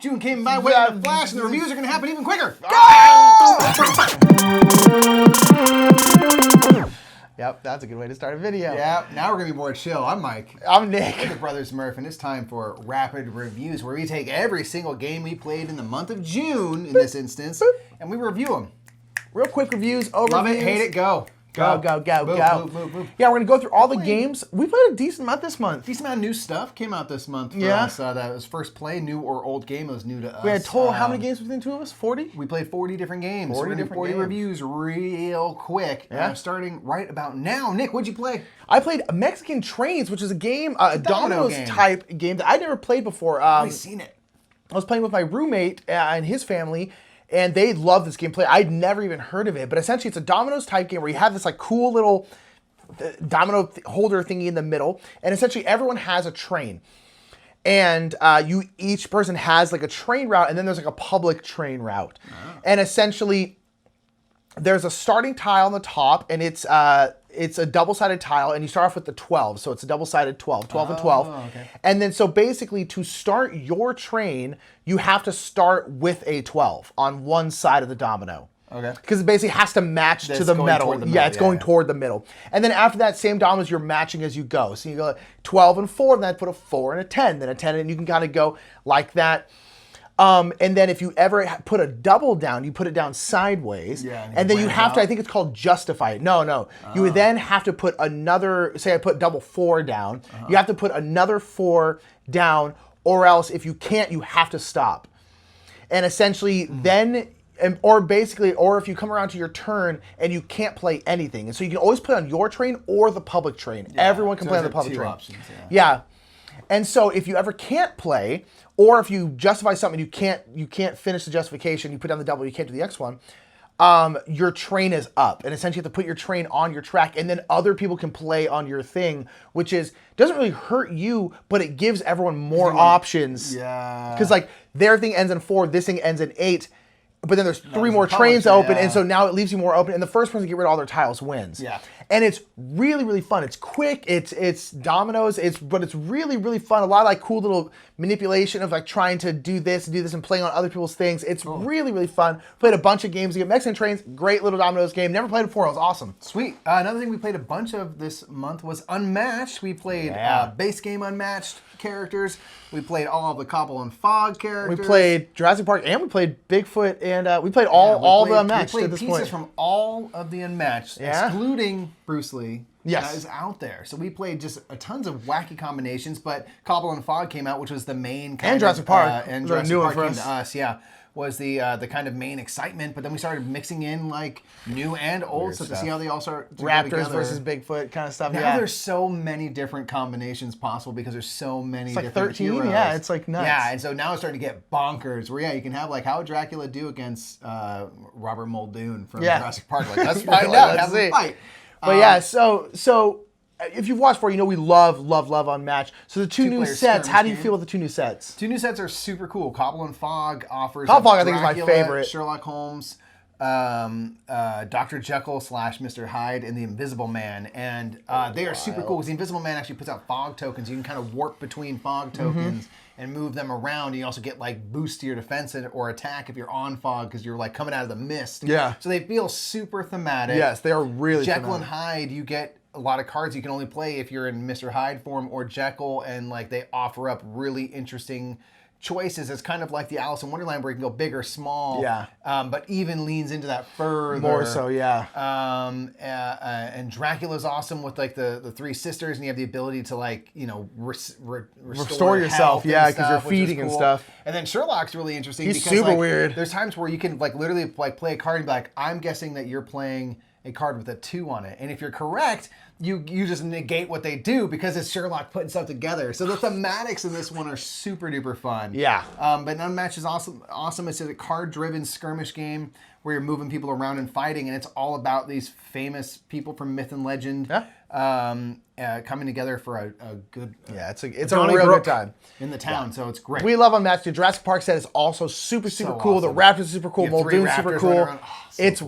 June came by way of a flash, and the reviews are going to happen even quicker. Yep, that's a good way to start a video. Yeah, now we're going to be more chill. I'm Mike. I'm Nick. We're the Brothers Murph, and it's time for Rapid Reviews, where we take every single game we played in the month of June, in this instance, and we review them. Real quick reviews, overviews. Love it, hate it, go. Go. Boop, Yeah, we're going to go through all the games. We played a decent amount this month. Decent amount of new stuff came out this month for us. That was first play, new or old game. It was new to us. We had total, how many games between the two of us? 40? We played 40 different games. 40 We're gonna do different 40 games. reviews real quick. Yeah. Starting right about now. Nick, what'd you play? I played Mexican Trains, which is a game, a domino dominoes game. type game that I'd never played before. I've seen it. I was playing with my roommate and his family, and they love this gameplay. I'd never even heard of it, but essentially it's a dominoes type game where you have this like cool little domino holder thingy in the middle, and essentially everyone has a train. And each person has like a train route, and then there's like a public train route. Oh. And essentially there's a starting tile on the top, and it's a double-sided tile, and you start off with the 12. So it's a double-sided 12 and 12. Okay. And then so basically to start your train, you have to start with a 12 on one side of the domino. Okay. Because it basically has to match to the metal. Yeah, it's going toward the middle. And then after that, same dominoes, you're matching as you go. So you go 12 and 4, then I put a 4 and a 10, then a 10, and you can kind of go like that. And then if you ever put a double down, you put it down sideways. Yeah, and then you have to, I think it's called justify it. No. You would then have to put another, say I put double 4 down. You have to put another 4 down, or else if you can't, you have to stop. And essentially then, or if you come around to your turn and you can't play anything. And so you can always play on your train or the public train. Yeah. Everyone can play on the public train. Options, yeah. And so if you ever can't play, or if you justify something, you can't finish the justification, you put down the double, you can't do the X one, your train is up. And essentially you have to put your train on your track, and then other people can play on your thing, which doesn't really hurt you, but it gives everyone more options. Yeah. Because like their thing ends in 4, this thing ends in 8. But then there's 3 more trains open, and so now it leaves you more open, and the first person to get rid of all their tiles wins. Yeah. And it's really, really fun. It's quick, it's dominoes, but it's really, really fun. A lot of like cool little manipulation of like trying to do this and playing on other people's things. It's really, really fun. Played a bunch of games against Mexican Trains, great little dominoes game. Never played it before, it was awesome. Sweet. Another thing we played a bunch of this month was Unmatched. We played base game Unmatched characters. We played all of the Cobble and Fog characters. We played Jurassic Park, and we played Bigfoot, and we played all the Unmatched we played at this pieces point. from all of the Unmatched, excluding Bruce Lee. Yes. That is out there. So we played just tons of wacky combinations, but Cobble and Fog came out, which was the main kind and Jurassic Park. And Jurassic Park came to us, was the kind of main excitement, but then we started mixing in like new and old stuff to see how they all start to Raptors go together. versus Bigfoot kind of stuff. Now there's so many different combinations possible because there's so many different 13, heroes. yeah, it's like nuts. Yeah, and so now it's starting to get bonkers where you can have like how would Dracula do against Robert Muldoon from Jurassic Park? Like let's find out, have a fight. But so if you've watched before, you know we love Unmatched. So the two new sets, how do you feel with the 2 new sets? 2 new sets are super cool. Cobble and Fog offers Cobble and Fog, I think, is my favorite. Sherlock Holmes, Dr. Jekyll / Mr. Hyde, and the Invisible Man. And they are super cool because the Invisible Man actually puts out fog tokens. You can kind of warp between fog tokens and move them around. You also get like boost to your defense or attack if you're on fog because you're like coming out of the mist. Yeah. So they feel super thematic. Yes, they are really Jekyll and Hyde, you get a lot of cards you can only play if you're in Mr. Hyde form or Jekyll, and like they offer up really interesting choices. It's kind of like the Alice in Wonderland where you can go big or small, but even leans into that further. More so, and Dracula's awesome with like the 3 sisters, and you have the ability to like, restore yourself, because you're feeding and stuff. And then Sherlock's really interesting. He's because, super like, weird. There's times where you can like literally like play a card and be like, I'm guessing that you're playing a card with a 2 on it. And if you're correct, you just negate what they do because it's Sherlock putting stuff together. So the thematics in this one are super duper fun. Yeah. But Unmatched is awesome. It's a card-driven skirmish game where you're moving people around and fighting, and it's all about these famous people from myth and legend coming together for a good it's a real good time in the town, so it's great. We love Unmatched. The Jurassic Park set is also super cool. Awesome. The Raptors are super cool. Muldoon's super cool.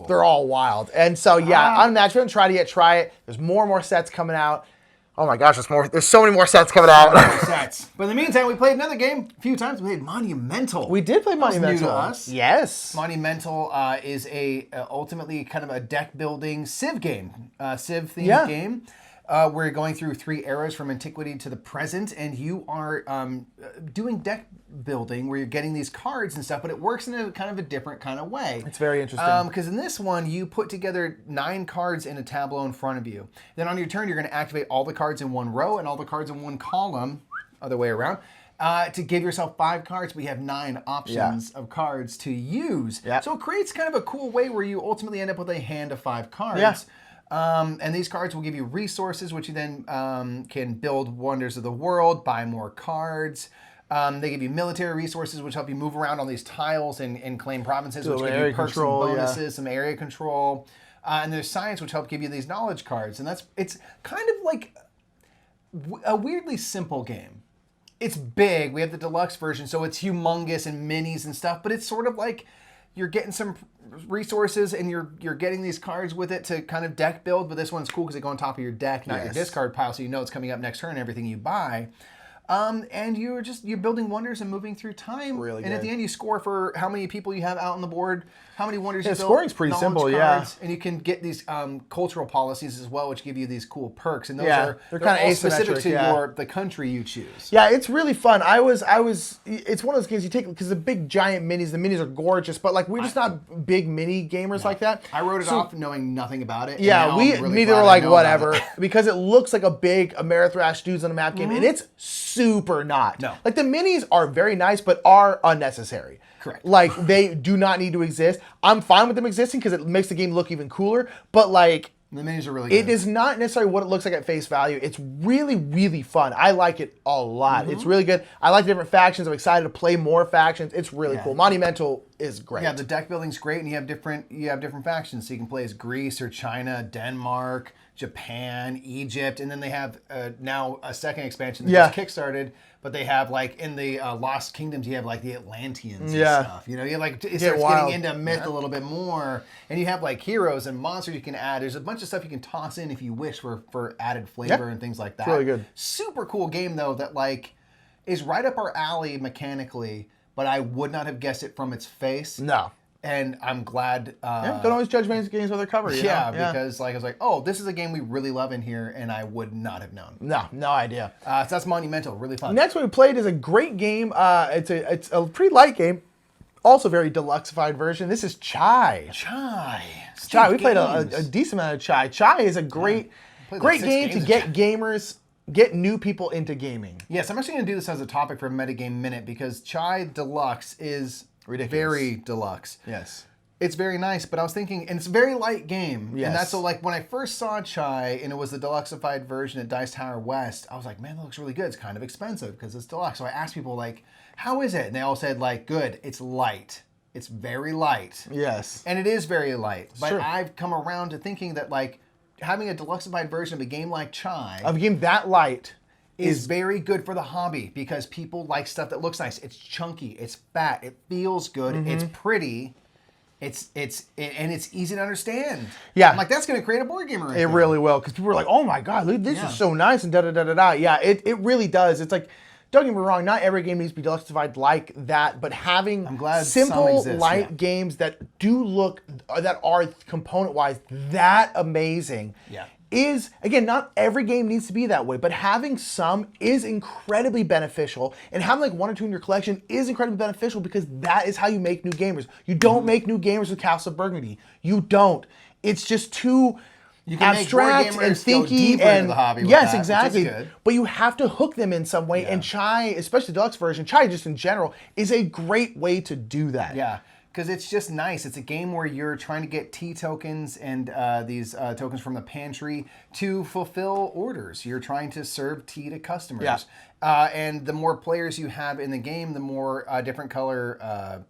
They're all wild. And so Unmatched, we haven't tried it yet. Try it. There's more and more sets coming out. Oh my gosh, there's so many more sets coming out. Sets. But in the meantime, we played another game a few times. We played Monumental. We did play Monumental. New to us. Yes. Monumental is ultimately kind of a deck building Civ game, Civ themed game. We're going through 3 eras from antiquity to the present, and you are doing deck building where you're getting these cards and stuff, but it works in a kind of a different kind of way. It's very interesting. Because in this one, you put together 9 cards in a tableau in front of you. Then on your turn, you're going to activate all the cards in one row and all the cards in one column, other way around, to give yourself 5 cards. We have 9 options of cards to use. Yeah. So it creates kind of a cool way where you ultimately end up with a hand of 5 cards. Yeah. And these cards will give you resources, which you then can build wonders of the world, buy more cards. They give you military resources, which help you move around on these tiles and claim provinces, which give you perks and bonuses, some area control. And there's science, which help give you these knowledge cards. And it's kind of like a weirdly simple game. It's big. We have the deluxe version, so it's humongous and minis and stuff. But it's sort of like you're getting some resources and you're getting these cards with it to kind of deck build. But this one's cool because they go on top of your deck, not your discard pile, so you know it's coming up next turn. Everything you buy. And you're building wonders and moving through time. Really and good. At the end, you score for how many people you have out on the board, how many wonders you build. Scoring's pretty simple, cards, and you can get these cultural policies as well, which give you these cool perks. And those they're kind of specific to the country you choose. Yeah, it's really fun. It's one of those games you take because the big giant minis. The minis are gorgeous, but like we're just not big mini gamers like that. I wrote it off knowing nothing about it. Yeah, we neither were like whatever because it looks like a big Amerithrash dudes on a map game, and it's super not. No. Like the minis are very nice, but are unnecessary. Correct. Like they do not need to exist. I'm fine with them existing because it makes the game look even cooler. But like the minis are really good. It is not necessarily what it looks like at face value. It's really, really fun. I like it a lot. It's really good. I like the different factions. I'm excited to play more factions. It's really cool. Monumental is great. Yeah, the deck building's great, and you have different factions. So you can play as Greece or China, Denmark, Japan, Egypt, and then they have now a second expansion that just kickstarted. But they have like in the Lost Kingdoms, you have like the Atlanteans and stuff. You know, you like it starts getting into myth a little bit more, and you have like heroes and monsters you can add. There's a bunch of stuff you can toss in if you wish for added flavor and things like that. It's really good. Super cool game though that like is right up our alley mechanically, but I would not have guessed it from its face. No. And I'm glad. don't always judge games by their cover. You know? Because like I was like, oh, this is a game we really love in here, and I would not have known. No idea. So that's Monumental, really fun. Next one we played is a great game. It's a pretty light game, also very deluxeified version. This is Chai. Chai. We played a decent amount of Chai. Chai is a great game to get new people into gaming. Yes, I'm actually going to do this as a topic for a Metagame Minute because Chai Deluxe is ridiculous. Very deluxe. Yes. It's very nice, but I was thinking, and it's a very light game. Yes. And that's so like when I first saw Chai and it was the deluxeified version at Dice Tower West, I was like, man, that looks really good. It's kind of expensive because it's deluxe. So I asked people like, how is it? And they all said like, good. It's light. It's very light. Yes. And it is very light. But sure. I've come around to thinking that like having a deluxeified version of a game like Chai. Of a game that light. Is very good for the hobby because people like stuff that looks nice. It's chunky, it's fat, it feels good, it's pretty, it's easy to understand. Yeah, I'm like that's going to create a board gamer. Right it really will because people are like, oh my god, this is so nice and da da da da da. Yeah, it really does. It's like, don't get me wrong, not every game needs to be deluxeified like that, but having simple light games that do look that are component wise that amazing. Yeah. Is, again, not every game needs to be that way, but having some is incredibly beneficial, and having like 1 or 2 in your collection is incredibly beneficial because that is how you make new gamers. You don't make new gamers with Castle of Burgundy. You don't. It's just too abstract and thinky and the hobby with yes, that, exactly. But you have to hook them in some way, and Chai, especially the deluxe version, Chai just in general, is a great way to do that. Yeah. Because it's just nice. It's a game where you're trying to get tea tokens and these tokens from the pantry to fulfill orders. You're trying to serve tea to customers. Yeah. And the more players you have in the game, the more different color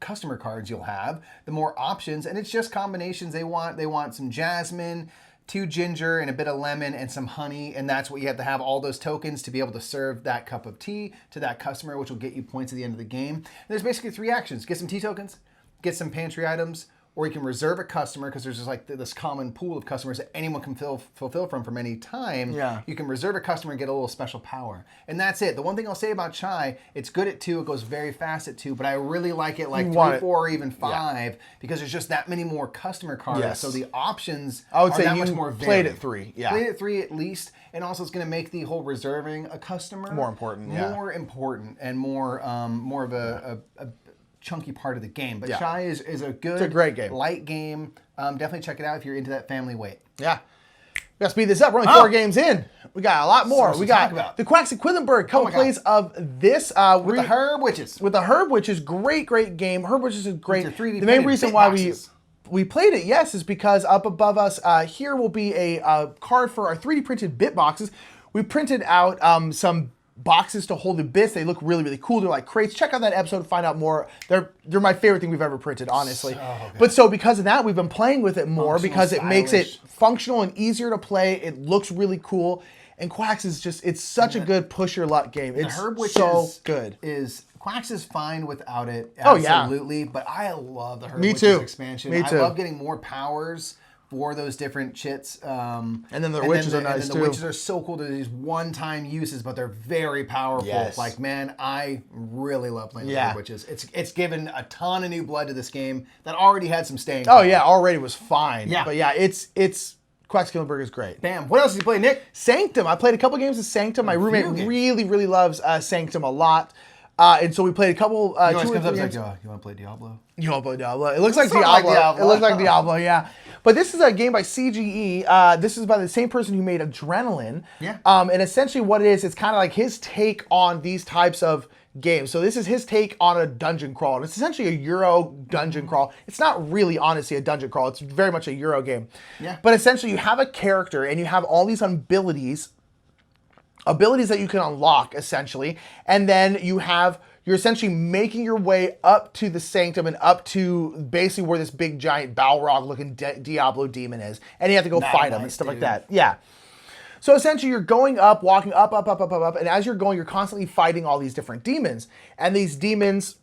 customer cards you'll have, the more options. And it's just combinations they want. They want some jasmine, 2 ginger, and a bit of lemon and some honey, and that's what you have to have all those tokens to be able to serve that cup of tea to that customer, which will get you points at the end of the game. And there's basically 3 actions. Get some tea tokens, get some pantry items, or you can reserve a customer because there's just like this common pool of customers that anyone can fulfill from any time. Yeah. You can reserve a customer and get a little special power. And that's it. The one thing I'll say about Chai, it's good at 2, it goes very fast at 2, but I really like it like 3, 4, or even 5 because there's just that many more customer cards. Yes. So the options I would are say that you much more varied. played at 3. Yeah. Played at 3 at least. And also it's going to make the whole reserving a customer more important and more of a chunky part of the game. But Chai is a good, it's a great game. Light game. Definitely check it out if you're into that family weight. Yeah. We got to speed this up. We're only 4 games in. We got a lot more. We got the Quacks of Quedlinburg, couple plays of this. With the Herb Witches. With the Herb Witches, great game. Herb Witches is great. The main reason why we played it, yes, is because up above us here will be a card for our 3D printed bit boxes. We printed out some boxes to hold the bits. They look really cool. They're like crates. Check out that episode to find out more. They're my favorite thing we've ever printed, honestly. So because of that, we've been playing with it more because it makes it functional and easier to play. It looks really cool. And Quacks is just, it's such a good push your luck game. It's so good. Quacks is fine without it, absolutely. But I love the Herb Witches expansion. I love getting more powers for those different chits. And then the witches are nice too. The witches are so cool. They're these one-time uses, but they're very powerful. Yes. Like, man, I really love playing with the witches. It's given a ton of new blood to this game that already had some staying power. Oh yeah, already was fine. Yeah. But yeah, it's Quacks of Quedlinburg is great. Bam. What else did you play, Nick? Sanctum. I played a couple games of Sanctum. My roommate really loves Sanctum a lot. And so we played a couple. He always comes up and like, you want to play Diablo? You want to play Diablo? It looks like Diablo. It looks like Diablo, yeah. But this is a game by CGE. This is by the same person who made Adrenaline. Yeah. And essentially what it is, it's kind of like his take on these types of games. So this is his take on a dungeon crawl. And it's essentially a Euro dungeon crawl. It's not really, honestly, a dungeon crawl. It's very much a Euro game. Yeah. But essentially you have a character and you have all these abilities that you can unlock, essentially. And then you're essentially making your way up to the Sanctum and up to basically where this big giant Balrog looking Diablo demon is. And you have to go fight him and stuff like that. Yeah. So essentially you're going up, walking up. And as you're going, you're constantly fighting all these different demons. And these demons,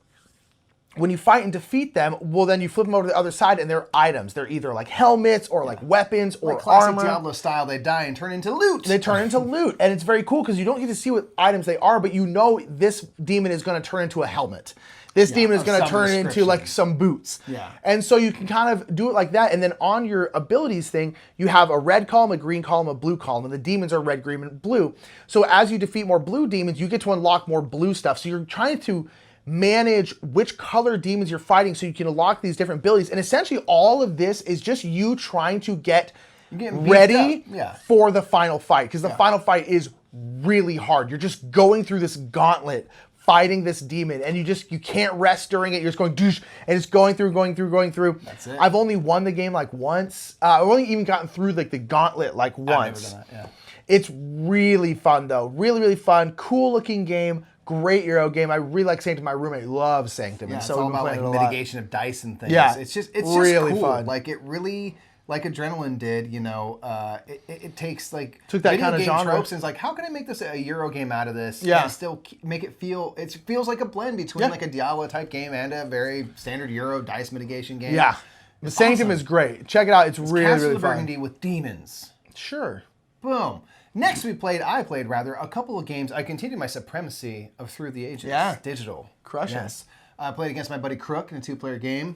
when you fight and defeat them, well, then you flip them over to the other side and they're items. They're either like helmets or like weapons or like classic armor. Diablo style, they die and turn into loot. They turn into loot. And it's very cool because you don't get to see what items they are, but you know this demon is going to turn into a helmet. This demon is going to turn into like some boots. Yeah. And so you can kind of do it like that. And then on your abilities thing, you have a red column, a green column, a blue column. And the demons are red, green, and blue. So as you defeat more blue demons, you get to unlock more blue stuff. So you're trying to manage which color demons you're fighting so you can unlock these different abilities. And essentially all of this is just you trying to get ready for the final fight. Because the final fight is really hard. You're just going through this gauntlet fighting this demon, and you can't rest during it. You're just going doosh, and it's going through. That's it. I've only won the game like once. I've only even gotten through like the gauntlet like once. I've never done that, It's really fun though. Really fun. Cool looking game. Great Euro game. I really like Sanctum. My roommate loves Sanctum. Yeah, and it's so all about like mitigation of dice and things. Yeah, it's just really cool. fun. Like it really, like Adrenaline did. You know, it takes like took that kind of genre tropes and it's like, how can I make this a Euro game out of this? Yeah, and still make it feel. It feels like a blend between like a Diablo type game and a very standard Euro dice mitigation game. Yeah, the Sanctum is great. Check it out. It's really fun. Burgundy with demons. Sure. Boom. Next I played a couple of games. I continued my supremacy of Through the Ages. Yeah. Digital. Crushing. Yes. I played against my buddy Crook in a 2-player game.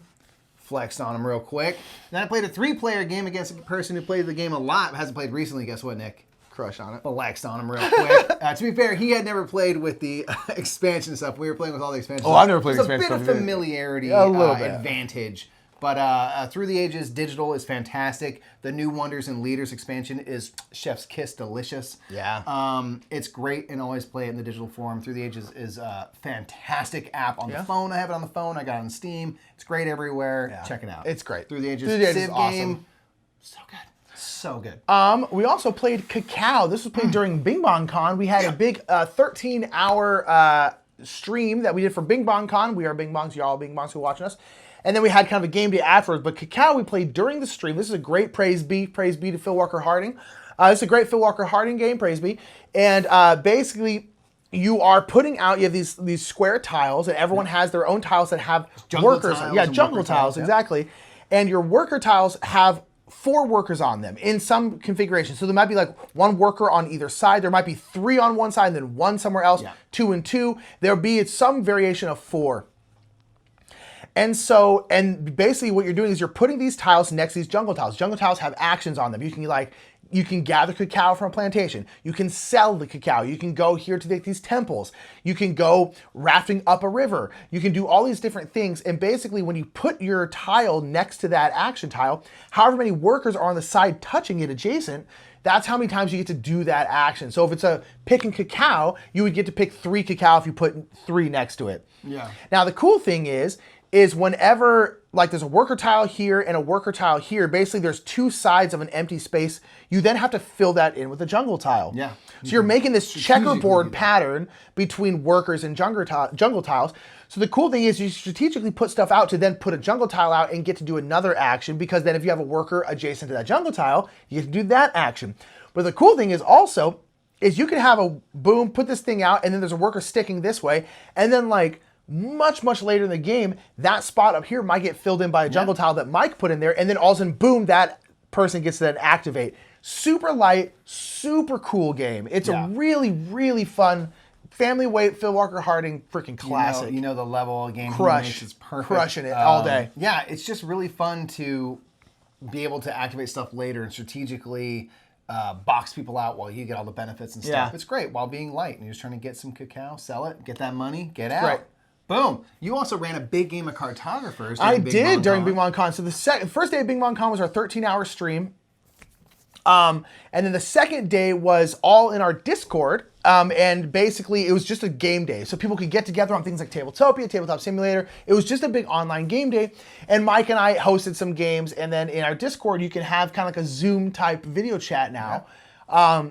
Flexed on him real quick. Then I played a 3-player game against a person who played the game a lot, but hasn't played recently. Guess what, Nick? Crush on it. Flexed on him real quick. To be fair, he had never played with the expansion stuff. We were playing with all the expansion stuff. I've never played expansion stuff. It's a bit of familiarity advantage. But Through the Ages Digital is fantastic. The New Wonders and Leaders expansion is Chef's Kiss delicious. Yeah. It's great and always play it in the digital form. Through the Ages is a fantastic app on the phone. I have it on the phone. I got it on Steam. It's great everywhere. Yeah. Check it out. It's great. Through the Ages is awesome. Game. So good. So good. We also played Cacao. This was played during Bing Bong Con. We had a big 13-hour stream that we did for Bing Bong Con. We are Bing Bongs. You're all Bing Bongs who are watching us. And then we had kind of a game day afterwards. But Cacao we played during the stream. This is a great praise be to Phil Walker Harding. This is a great Phil Walker Harding game, praise be. And basically, you are putting out, you have these square tiles, and everyone has their own tiles that have jungle workers. Tiles jungle tiles, exactly. and your worker tiles have 4 workers on them in some configuration. So there might be like 1 worker on either side. There might be 3 on one side and then 1 somewhere else, 2 and 2. There'll be some variation of 4. And so, and basically what you're doing is you're putting these tiles next to these jungle tiles. Jungle tiles have actions on them. You can gather cacao from a plantation. You can sell the cacao. You can go here to these temples. You can go rafting up a river. You can do all these different things. And basically when you put your tile next to that action tile, however many workers are on the side touching it adjacent, that's how many times you get to do that action. So if it's a picking cacao, you would get to pick 3 cacao if you put 3 next to it. Yeah. Now the cool thing is whenever, like there's a worker tile here and a worker tile here, basically there's 2 sides of an empty space, you then have to fill that in with a jungle tile. Yeah. So you're making this checkerboard pattern between workers and jungle tiles. So the cool thing is you strategically put stuff out to then put a jungle tile out and get to do another action, because then if you have a worker adjacent to that jungle tile, you get to do that action. But the cool thing is also, is you can have a boom, put this thing out, and then there's a worker sticking this way, and then like, much later in the game, that spot up here might get filled in by a jungle tile that Mike put in there, and then all of a sudden, boom, that person gets to then activate. Super light, super cool game. It's a really, really fun, family weight, Phil Walker Harding freaking classic. You know the level of game Crush. he makes is perfect. Crushing it all day. Yeah, it's just really fun to be able to activate stuff later and strategically box people out while you get all the benefits and stuff. It's great while being light, and you're just trying to get some cacao, sell it, get that money, get out. Right. Boom. You also ran a big game of Cartographers. I did during Big Mon Con. So the first day of Big Mon Con was our 13-hour stream. And then the second day was all in our Discord. And basically it was just a game day. So people could get together on things like Tabletopia, Tabletop Simulator. It was just a big online game day. And Mike and I hosted some games. And then in our Discord, you can have kind of like a Zoom type video chat now.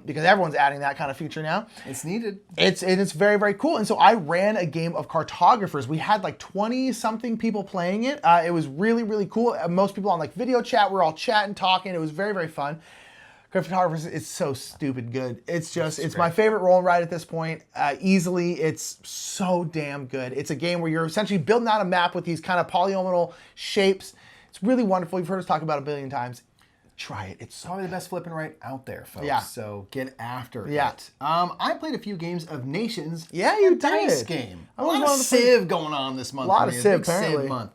Because everyone's adding that kind of feature now. It's needed. It's very, very cool. And so I ran a game of Cartographers. We had like 20-something people playing it. It was really, really cool. Most people on like video chat, we're all chatting, talking. It was very, very fun. Cartographers is so stupid good. It's my favorite roll and write at this point. Easily, it's so damn good. It's a game where you're essentially building out a map with these kind of polygonal shapes. It's really wonderful. You've heard us talk about it a billion times. Try it. It's probably the best flipping right out there, folks. Yeah. So get after it. I played a few games of Nations. Yeah, you dice did. Game. A lot of Civ going on this month. A lot of Civ, apparently. Civ month.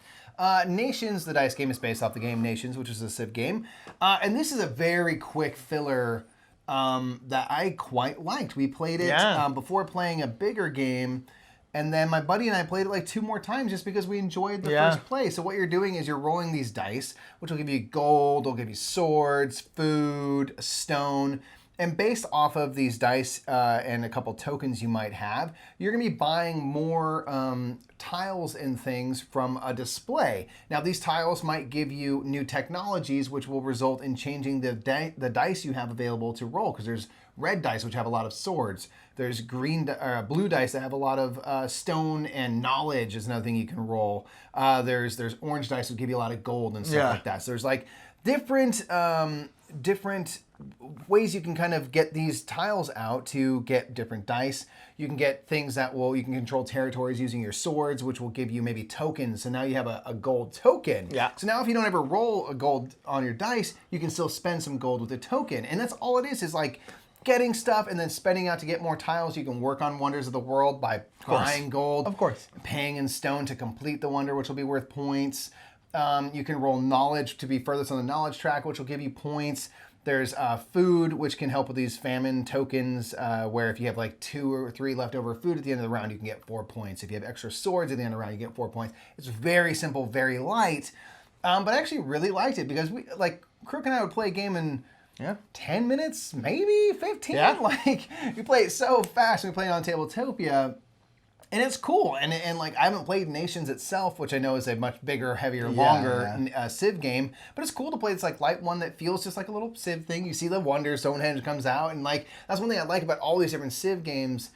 Nations, the dice game, is based off the game Nations, which is a Civ game. And this is a very quick filler that I quite liked. We played it before playing a bigger game. And then my buddy and I played it like 2 more times just because we enjoyed the first play. So what you're doing is you're rolling these dice, which will give you gold, will give you swords, food, stone. And based off of these dice and a couple tokens you might have, you're going to be buying more tiles and things from a display. Now, these tiles might give you new technologies, which will result in changing the dice you have available to roll, because there's red dice, which have a lot of swords. There's blue dice that have a lot of stone and knowledge is another thing you can roll. There's orange dice that give you a lot of gold and stuff like that. So there's like different ways you can kind of get these tiles out to get different dice. You can get things you can control territories using your swords, which will give you maybe tokens. So now you have a gold token. Yeah. So now if you don't ever roll a gold on your dice, you can still spend some gold with a token. And that's all it is like getting stuff and then spending out to get more tiles. You can work on Wonders of the World by buying gold. Of course. Paying in stone to complete the wonder, which will be worth points. You can roll knowledge to be furthest on the knowledge track, which will give you points. There's food, which can help with these famine tokens, where if you have like 2 or 3 leftover food at the end of the round, you can get 4 points. If you have extra swords at the end of the round, you get 4 points. It's very simple, very light. But I actually really liked it because Crook and I would play a game in 10 minutes, maybe 15. Yeah. Like, we play it so fast. We play it on Tabletopia. And it's cool. And like, I haven't played Nations itself, which I know is a much bigger, heavier, longer Civ game. But it's cool to play this like light one that feels just like a little Civ thing. You see the wonder, Stonehenge comes out. And like, that's one thing I like about all these different Civ games.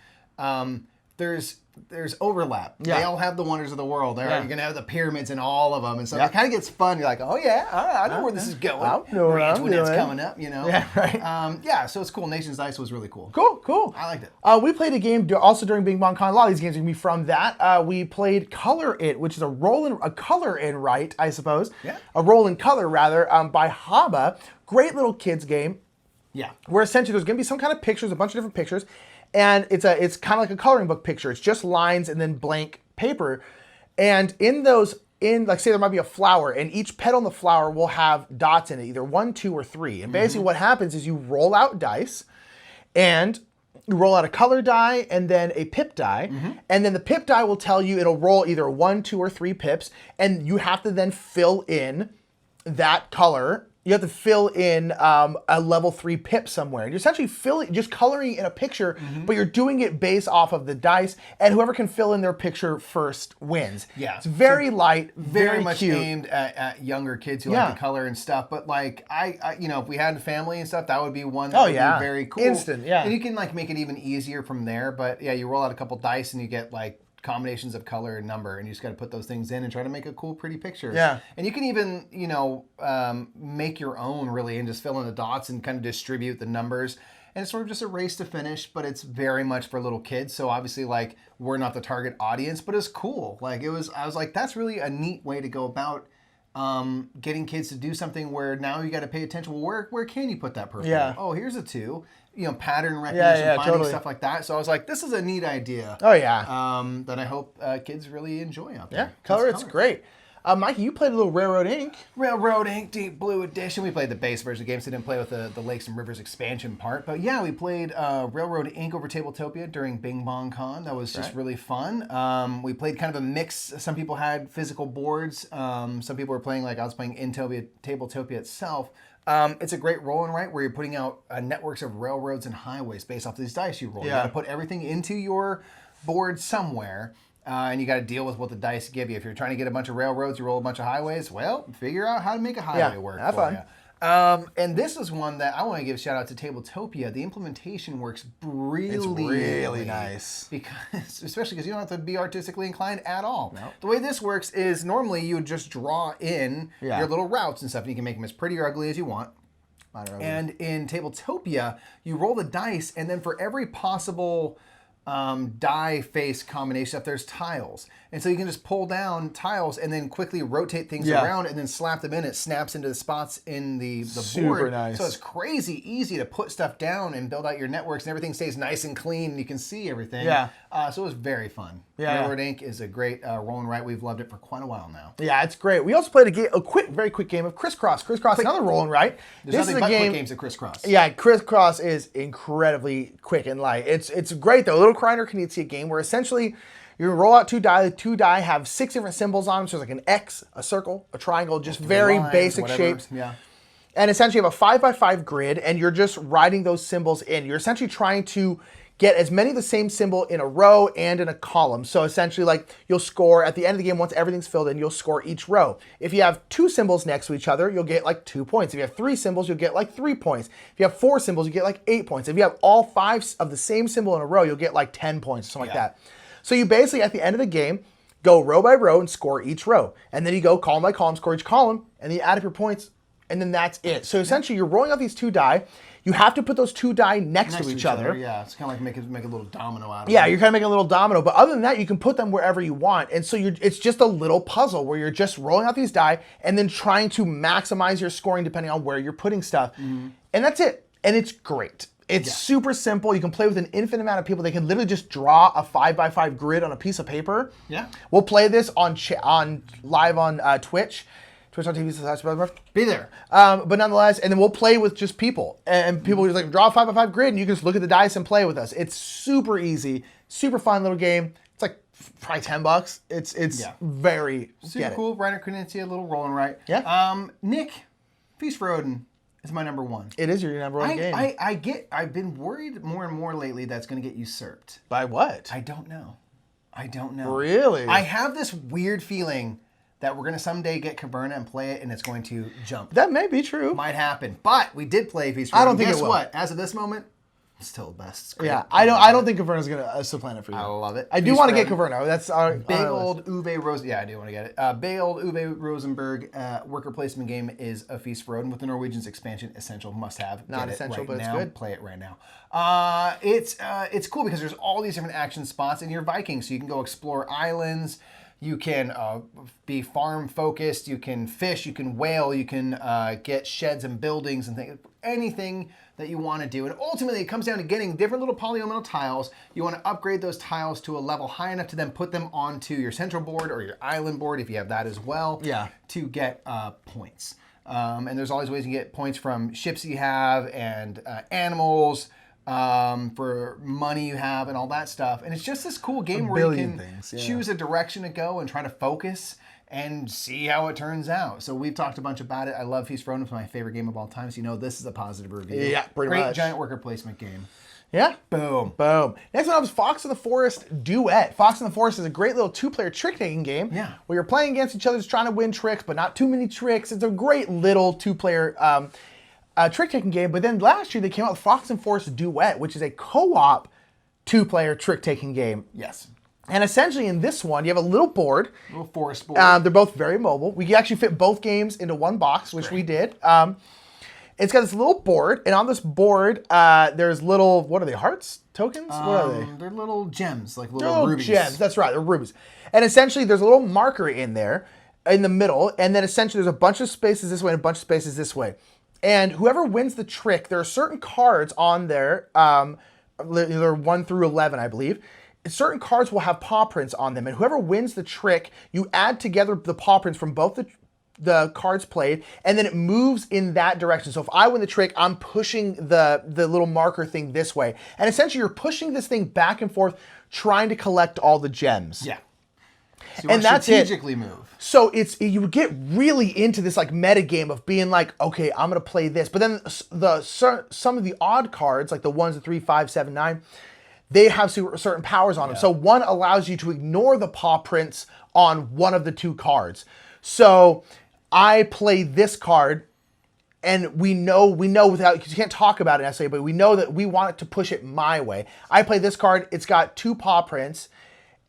There's there's overlap. Yeah. They all have the wonders of the world. You're going to have the pyramids in all of them. And so Yeah. it kind of gets fun. You're like, oh, yeah, all right, I know where this is going. I know where I'm Antoinette's doing. coming up, you know. Yeah, right. Yeah, so it's cool. Nations Dice was really cool. Cool. I liked it. We played a game also during Bing Bong Con. A lot of these games are going to be from that. We played Color It, which is a color in right, I suppose. Yeah. A roll in color, rather, by Haba. Great little kids game. Yeah. Where essentially there's going to be some kind of pictures, a bunch of different pictures. And it's kind of like a coloring book picture. It's just lines and then blank paper. And like say there might be a flower, and each petal in the flower will have dots in it, either 1, 2, or 3. And basically what happens is you roll out dice, and you roll out a color die and then a pip die. And then the pip die will tell you it'll roll either 1, 2, or 3 pips. And you have to then fill in that color. You have to fill in a level 3 pip somewhere. You're essentially just coloring in a picture, but you're doing it based off of the dice, and whoever can fill in their picture first wins. Yeah. It's very light, Very much cute. aimed at younger kids who like to color and stuff. But like I if we had a family and stuff, that would be one that would be very cool. Instant, yeah. And you can like make it even easier from there. But yeah, you roll out a couple dice and you get like combinations of color and number, and you just got to put those things in and try to make a cool, pretty picture. Yeah. And you can even, make your own really and just fill in the dots and kind of distribute the numbers. And it's sort of just a race to finish, but it's very much for little kids. So obviously, like, we're not the target audience, but it's cool. Like, I was like, that's really a neat way to go about getting kids to do something where now you got to pay attention. Well, where can you put that person? Yeah. Oh, here's a 2. Pattern recognition, finding totally. stuff like that. So I was like, this is a neat idea. Oh, yeah. That I hope kids really enjoy out there. Yeah, color, it's great. Mikey, you played a little Railroad Ink. Railroad Ink Deep Blue Edition. We played the base version of the game, so didn't play with the Lakes and Rivers expansion part. But yeah, we played Railroad Ink over Tabletopia during Bing Bong Con. That was just really fun. We played kind of a mix. Some people had physical boards. Some people were playing, like I was playing in Tabletopia itself. It's a great roll and write where you're putting out networks of railroads and highways based off these dice you roll. Yeah. You got to put everything into your board somewhere. And you got to deal with what the dice give you. If you're trying to get a bunch of railroads, you roll a bunch of highways. Well, figure out how to make a highway work for you. And this is one that I want to give a shout out to Tabletopia. The implementation works really nice. Because, especially because you don't have to be artistically inclined at all. No. The way this works is normally you would just draw in your little routes and stuff, and you can make them as pretty or ugly as you want. And in Tabletopia, you roll the dice, and then for every possible die face combination stuff, there's tiles. And so you can just pull down tiles and then quickly rotate things around and then slap them in. It snaps into the spots in the Super board. nice. So it's crazy easy to put stuff down and build out your networks, and everything stays nice and clean and you can see everything. Yeah. So it was very fun. Yeah. Railroad Ink is a great roll and write. We've loved it for quite a while now. Yeah, it's great. We also played very quick game of Criss Cross. Criss Cross, another roll and write. There's nothing but quick games of Criss Cross. Yeah, Criss Cross is incredibly quick and light. It's great though. A little grinder can see a game where essentially you roll out 2 die. The 2 die have 6 different symbols on them. So there's like an X, a circle, a triangle, just very lines, basic whatever. shapes. Yeah. And essentially you have a 5x5 grid, and you're just writing those symbols in. You're essentially trying to get as many of the same symbol in a row and in a column. So essentially, like, you'll score at the end of the game, once everything's filled in, you'll score each row. If you have 2 symbols next to each other, you'll get like 2 points. If you have 3 symbols, you'll get like 3 points. If you have 4 symbols, you get like 8 points. If you have all 5 of the same symbol in a row, you'll get like 10 points, something like that. So you basically, at the end of the game, go row by row and score each row. And then you go column by column, score each column, and then you add up your points, and then that's it. So essentially, you're rolling out these 2 die. You have to put those 2 die next to each other. Yeah, it's kind of like make a little domino out of it. Yeah, you're kind of making a little domino. But other than that, you can put them wherever you want. And so it's just a little puzzle where you're just rolling out these die and then trying to maximize your scoring depending on where you're putting stuff. And that's it. And it's great. It's super simple. You can play with an infinite amount of people. They can literally just draw a 5x5 grid on a piece of paper. Yeah. We'll play this on live on Twitch. Twitch.tv/Murph. Be there. But nonetheless, and then we'll play with just people. And people just like draw a 5x5 grid, and you can just look at the dice and play with us. It's super easy, super fun little game. It's like probably $10. It's very super cool. Reiner Knizia, little rolling right. Yeah. Nick, Feast for Odin is my number 1. It is your number 1 game. I've been worried more and more lately that's going to get usurped. By what? I don't know. Really? I have this weird feeling that we're going to someday get Caverna and play it, and it's going to jump. That may be true. Might happen. But we did play Feast for Odin. I don't think Guess it will. what? As of this moment, Still the best. Yeah, I don't think Caverna's gonna supplant it for you. I love it. I do want to get Caverna. That's our big old Uwe Rosen. Yeah, I do want to get it. Big old Uwe Rosenberg worker placement game is a feast for Odin with the Norwegians expansion. Essential, must have. Not essential, but it's good. Play it right now. It's cool because there's all these different action spots, and you're Vikings, so you can go explore islands. You can be farm focused. You can fish. You can whale. You can get sheds and buildings and things. Anything that you want to do. And ultimately, it comes down to getting different little polynomial tiles. You want to upgrade those tiles to a level high enough to then put them onto your central board or your island board, if you have that as well, to get points. And there's always ways you get points from ships you have and animals, for money you have and all that stuff. And it's just this cool game where you can choose a direction to go and try to focus and see how it turns out. So we've talked a bunch about it. I love Feast for Odin. It's my favorite game of all time. So you know this is a positive review. Yeah, pretty much. Great giant worker placement game. Yeah. Boom. Boom. Next one up is Fox and the Forest Duet. Fox and the Forest is a great little 2-player trick-taking game. Yeah. Where you're playing against each other, just trying to win tricks, but not too many tricks. It's a great little 2-player trick-taking game. But then last year they came out with Fox and Forest Duet, which is a co-op 2-player trick-taking game. Yes. And essentially in this one, you have a little board. A little forest board. They're both very mobile. We can actually fit both games into one box, which we did. It's got this little board, and on this board, there's little, what are they, hearts? Tokens? What are they? They're little gems, like little rubies. Gems, that's right, they're rubies. And essentially, there's a little marker in there, in the middle, and then essentially there's a bunch of spaces this way and a bunch of spaces this way. And whoever wins the trick, there are certain cards on there, either 1 through 11, I believe. Certain cards will have paw prints on them, and whoever wins the trick, you add together the paw prints from both the cards played, and then it moves in that direction. So if I win the trick, I'm pushing the little marker thing this way. And essentially, you're pushing this thing back and forth, trying to collect all the gems. Yeah. So you and that's strategically move. So you get really into this like meta game of being like, okay, I'm gonna play this. But then some of the odd cards, like the 1s, the 3, 5, 7, 9, they have certain powers on them. So one allows you to ignore the paw prints on one of the 2 cards. So I play this card, and we know without, because you can't talk about it necessarily, but we know that we want it to push it my way. I play this card, it's got 2 paw prints,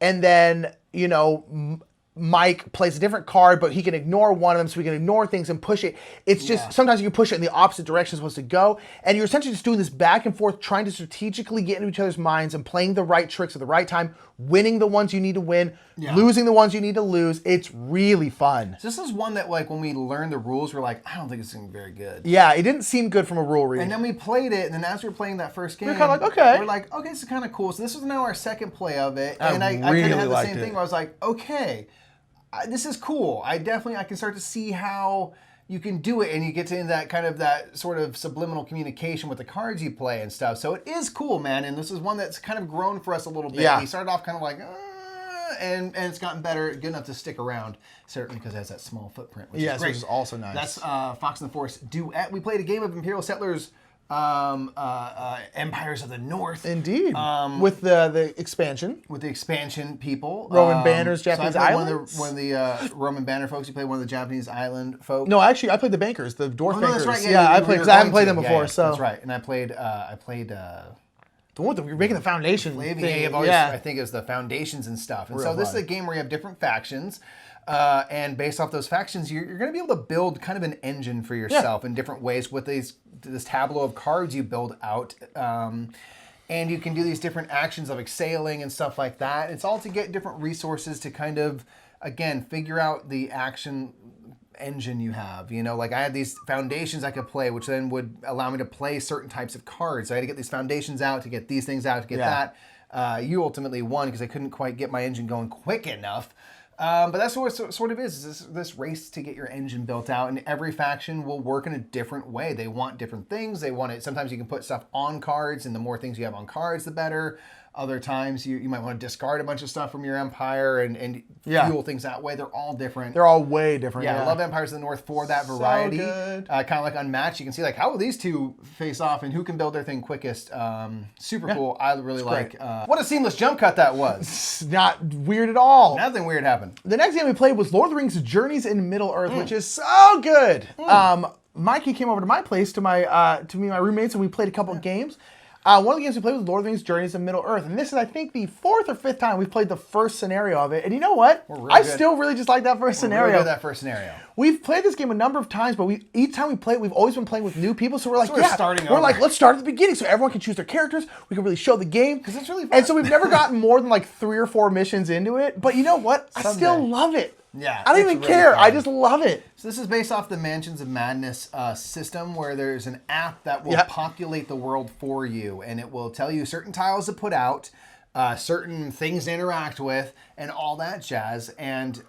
and then, you know, Mike plays a different card, but he can ignore one of them, so we can ignore things and push it. It's just, sometimes you can push it in the opposite direction it's supposed to go, and you're essentially just doing this back and forth, trying to strategically get into each other's minds and playing the right tricks at the right time, winning the ones you need to win, losing the ones you need to lose. It's really fun. So this is one that, like, when we learned the rules, we're like, I don't think it's going to be very good. Yeah, it didn't seem good from a rule read. And then we played it, and then as we were playing that first game, we're kind of like, okay. We're like, okay, this is kind of cool. So this was now our second play of it, and I really kind of had the liked same it. thing where I was like, okay, this is cool. I can start to see how you can do it, and you get to that sort of subliminal communication with the cards you play and stuff. So it is cool, man. And this is one that's kind of grown for us a little bit. Yeah. We started off kind of like, and it's gotten better, good enough to stick around, certainly because it has that small footprint, which is great. Which is also nice. That's Fox and the Forest Duet. We played a game of Imperial Settlers, Empires of the North. Indeed. With the expansion. With the expansion people. Roman banners, Japanese islands. One of the Roman banner folks. You played one of the Japanese island folk. No, actually, I played the bankers, the dwarf bankers. That's right. Yeah, I played, because I haven't played them before. So that's right. And I played the one that we were making the foundation thing. I think it was the foundations and stuff. And so this is a game where you have different factions. And based off those factions, you're going to be able to build kind of an engine for yourself in different ways with this tableau of cards you build out. And you can do these different actions of exhaling and stuff like that. It's all to get different resources to kind of, again, figure out the action engine you have. You know, like I had these foundations I could play, which then would allow me to play certain types of cards. So I had to get these foundations out, to get these things out, to get that. You ultimately won because I couldn't quite get my engine going quick enough. But that's what it sort of is this race to get your engine built out, and every faction will work in a different way. They want different things. They want it. Sometimes you can put stuff on cards, and the more things you have on cards, the better. Other times you might want to discard a bunch of stuff from your empire and fuel things that way. They're all different. They're all way different. Yeah, I love Empires of the North for that variety. So good. Kind of like Unmatched. You can see like how will these two face off and who can build their thing quickest. Super cool. I really like. What a seamless jump cut that was. It's not weird at all. Nothing weird happened. The next game we played was Lord of the Rings: Journeys in Middle Earth, which is so good. Mikey came over to my place to my roommates, and we played a couple of games. One of the games we played was Lord of the Rings Journeys of Middle-earth. And this is, I think, the 4th or 5th time we've played the first scenario of it. And you know what? Still really just like that first scenario. Really good at that first scenario. We've played this game a number of times, but each time we play it, we've always been playing with new people. So we're like, let's start at the beginning so everyone can choose their characters. We can really show the game. Because it's really fun. And so we've never gotten more than like 3 or 4 missions into it. But you know what? I still love it. Yeah, I don't even care. I just love it. So this is based off the Mansions of Madness system, where there's an app that will populate the world for you, and it will tell you certain tiles to put out, certain things to interact with, and all that jazz. And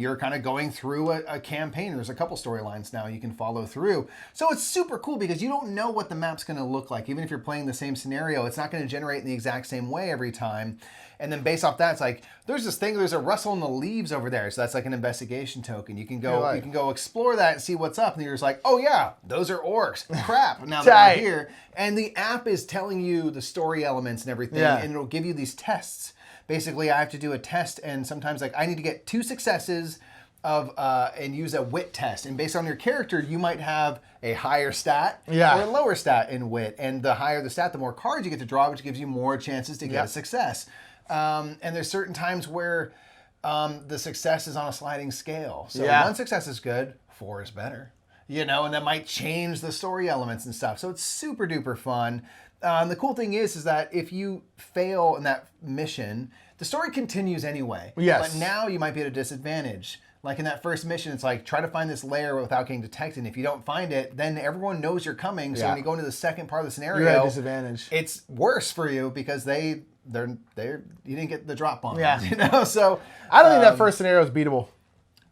you're kind of going through a campaign. There's a couple storylines now you can follow through. So it's super cool because you don't know what the map's going to look like. Even if you're playing the same scenario, it's not going to generate in the exact same way every time. And then based off that, it's like, there's this thing, there's a rustle in the leaves over there. So that's like an investigation token. You can go explore that and see what's up. And you're just like, oh yeah, those are orcs. Crap, now that I'm here. And the app is telling you the story elements and everything. Yeah. And it'll give you these tests. Basically, I have to do a test, and sometimes like I need to get 2 successes and use a wit test. And based on your character, you might have a higher stat or a lower stat in wit. And the higher the stat, the more cards you get to draw, which gives you more chances to get a success. And there's certain times where the success is on a sliding scale. So 1 success is good, 4 is better. You know, and that might change the story elements and stuff. So it's super duper fun. The cool thing is that if you fail in that mission, the story continues anyway. Yes. But now you might be at a disadvantage. Like in that first mission, it's like, try to find this lair without getting detected. And if you don't find it, then everyone knows you're coming. So when you go into the second part of the scenario, you're at a disadvantage. It's worse for you because you didn't get the drop on them, you know? So I don't think that first scenario is beatable.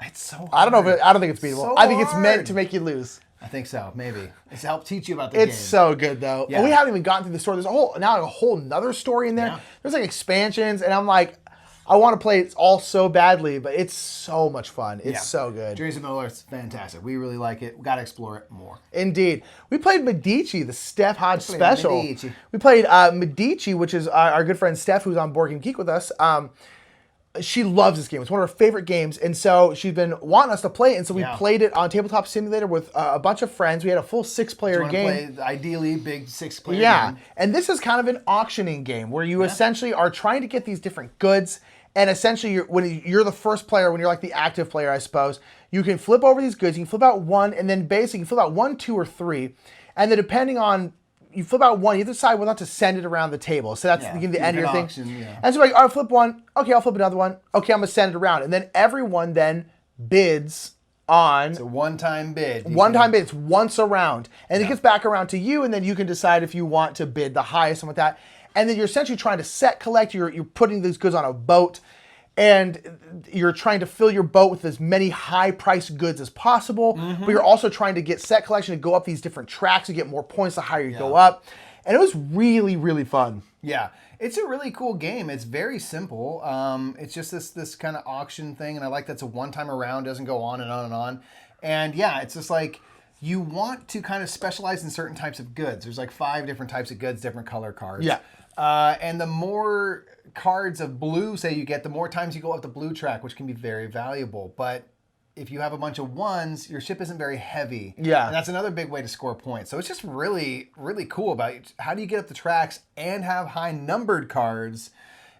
It's so hard. I don't think it's beatable. So I think it's meant to make you lose. I think so, maybe. It's to help teach you about the game. It's so good, though. Yeah. We haven't even gotten through the story. There's a whole nother story in there. Yeah. There's like expansions, and I'm like, I want to play it all so badly, but it's so much fun. It's so good. Journeys of Middle-earth's fantastic. We really like it. We got to explore it more. Indeed. We played Medici, the Steph Hodge special. We played Medici, which is our good friend Steph, who's on Board Game Geek with us. She loves this game. It's one of her favorite games. And so she's been wanting us to play it. And so we played it on Tabletop Simulator with a bunch of friends. We had a full 6-player game. Play, ideally, big 6-player game. And this is kind of an auctioning game where you essentially are trying to get these different goods. And essentially, when you're the first player, when you're like the active player, I suppose, you can flip over these goods. You can flip out 1, and then basically you can flip out 1, 2, or 3. And then depending on, you flip out 1, you decide whether or not to send it around the table. So that's the end of your thing. Yeah. And so like, I'll flip 1. Okay, I'll flip another 1. Okay, I'm going to send it around. And then everyone then bids on... It's a one-time bid. One-time bid. It's once around. And it gets back around to you, and then you can decide if you want to bid the highest and with that. And then you're essentially trying to set collect. You're putting these goods on a boat, and you're trying to fill your boat with as many high-priced goods as possible. But you're also trying to get set collection to go up these different tracks to get more points the higher you go up. And it was really, really fun. Yeah, it's a really cool game. It's very simple. It's just this kind of auction thing, and I like that's a one-time around, doesn't go on and on and on. And yeah, it's just like, you want to kind of specialize in certain types of goods. There's like 5 different types of goods, different color cards. Yeah. And the more cards of blue, say, you get, the more times you go up the blue track, which can be very valuable. But if you have a bunch of 1s, your ship isn't very heavy. Yeah. And that's another big way to score points. So it's just really, really cool about how do you get up the tracks and have high numbered cards,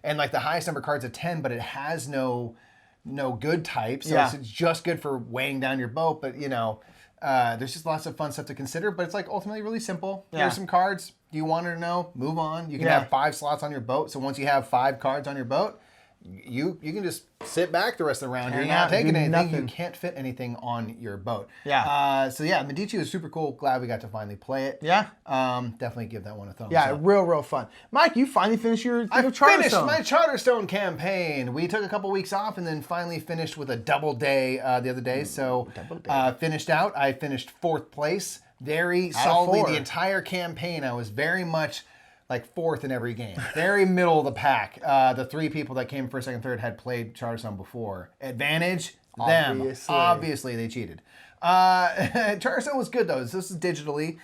and like the highest number cards at 10, but it has no good type. So it's just good for weighing down your boat. But you know, there's just lots of fun stuff to consider, but it's like ultimately really simple. Here's some cards. Do you want to know? Move on. You can have 5 slots on your boat. So once you have 5 cards on your boat, you can just sit back the rest of the round. You're not taking anything. Nothing. You can't fit anything on your boat. Yeah. So yeah, Medici was super cool. Glad we got to finally play it. Yeah. Definitely give that one a thumbs up. Yeah, real fun. Mike, you finally finished your I finished my Charterstone campaign. We took a couple weeks off and then finally finished with a double day the other day. So finished out. I finished 4th place. Very solidly the entire campaign. I was very much like 4th in every game. Very middle of the pack. The 3 people that came first, second, third had played Charterstone before. Advantage, them. Obviously they cheated. Charterstone was good though. This is digitally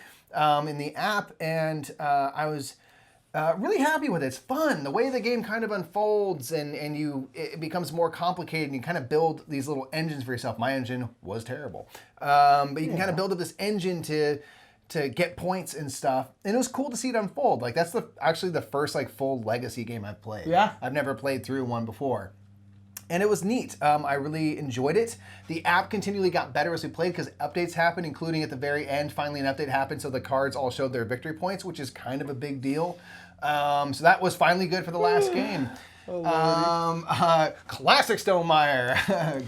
in the app, and I was really happy with it. It's fun. The way the game kind of unfolds, and it becomes more complicated, and you kind of build these little engines for yourself. My engine was terrible. But you can kind of build up this engine to to get points and stuff. And it was cool to see it unfold. Like that's actually the first like full Legacy game I've played. Yeah. I've never played through one before. And it was neat. I really enjoyed it. The app continually got better as we played because updates happened, including at the very end, finally an update happened so the cards all showed their victory points, which is kind of a big deal. So that was finally good for the last game. Classic Stonemeyer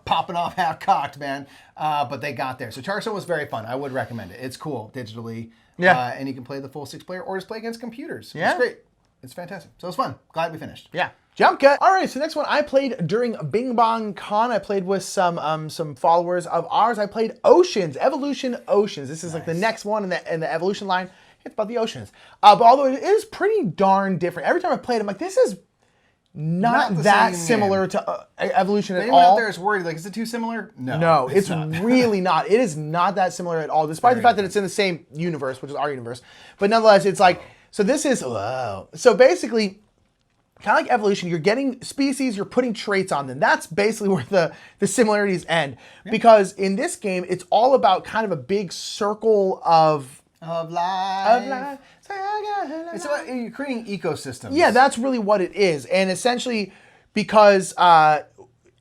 popping off half-cocked, man. But they got there. So Charterstone was very fun. I would recommend it. It's cool digitally. Yeah. And you can play the full 6-player or just play against computers. Yeah. It's great. It's fantastic. So it was fun. Glad we finished. Yeah. Jump cut. All right, so next one I played during Bing Bong Con. I played with some followers of ours. I played Oceans, Evolution Oceans. This is like the next one in the Evolution line. It's about the oceans. But although it is pretty darn different. Every time I played, I'm like, this is not that similar to Evolution at all. Anyone out there is worried, like, is it too similar? No, it's really not. It is not that similar at all, despite the fact that it's in the same universe, which is our universe. But nonetheless, it's like, so this is, so basically, kind of like Evolution, you're getting species, you're putting traits on them. That's basically where the similarities end. Yeah. Because in this game, it's all about kind of a big circle of life. It's about you're creating ecosystems. Yeah, that's really what it is. And essentially, because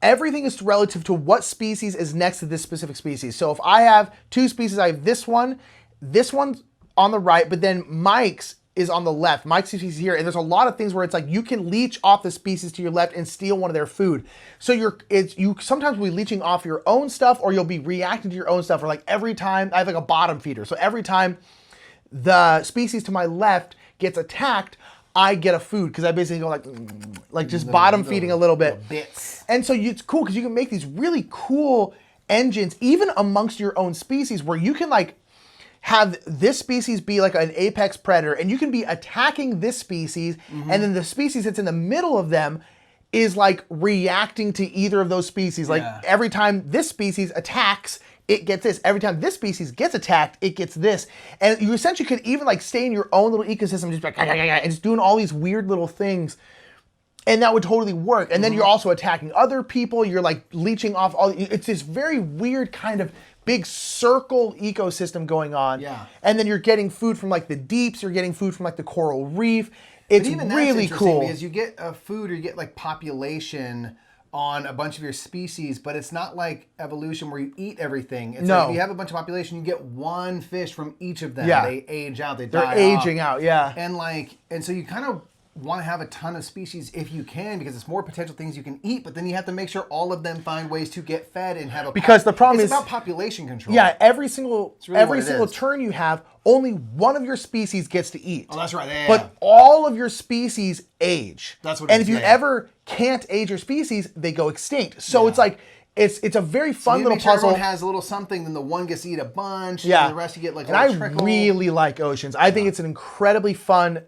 everything is relative to what species is next to this specific species. So if I have two species, I have this one's on the right, but then Mike's is on the left. Mike's species here, and there's a lot of things where it's like you can leech off the species to your left and steal one of their food. So you sometimes will be leeching off your own stuff, or you'll be reacting to your own stuff. Or like every time I have like a bottom feeder, so every time the species to my left gets attacked, I get a food because I basically go like just bottom feeding a little bit. Bits. And so it's cool because you can make these really cool engines even amongst your own species where you can like have this species be like an apex predator and you can be attacking this species and then the species that's in the middle of them is like reacting to either of those species. Like every time this species attacks, it gets this. Every time this species gets attacked, it gets this. And you essentially could even like stay in your own little ecosystem just like, and just doing all these weird little things. And that would totally work. And then you're also attacking other people. You're like leeching off all, it's this very weird kind of big circle ecosystem going on. Yeah. And then you're getting food from like the deeps, you're getting food from like the coral reef. It's really cool. Because you get food or you get like population on a bunch of your species, but it's not like Evolution where you eat everything. It's like if you have a bunch of population, you get one fish from each of them. Yeah. They age out, they're aging out, yeah. And so you kind of want to have a ton of species if you can, because it's more potential things you can eat, but then you have to make sure all of them find ways to get fed and have a because the problem it's is about population control. Yeah, every single turn you have, only one of your species gets to eat. Oh, that's right. Yeah, but all of your species age. That's what. And if you ever can't age your species, they go extinct. So it's like it's a very fun little puzzle. Everyone has a little something, then the one gets to eat a bunch, and the rest you get like a trickle. I really like Oceans. I think it's an incredibly fun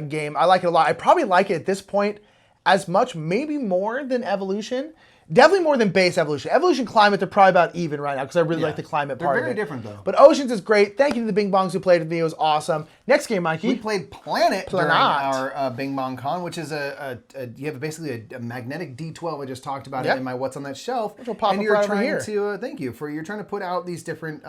game. I like it a lot. I probably like it at this point as much, maybe more than Evolution. Definitely more than base Evolution. Evolution Climate, they're probably about even right now because I really like the climate part of it. They're very different though. But Oceans is great. Thank you to the Bing Bongs who played with me. It was awesome. Next game, Mikey. We played Planet during our Bing Bong Con, which is you have basically a magnetic D12. I just talked about it in my What's on That Shelf. Which will pop and up you're right trying here. to thank you you're trying to put out these different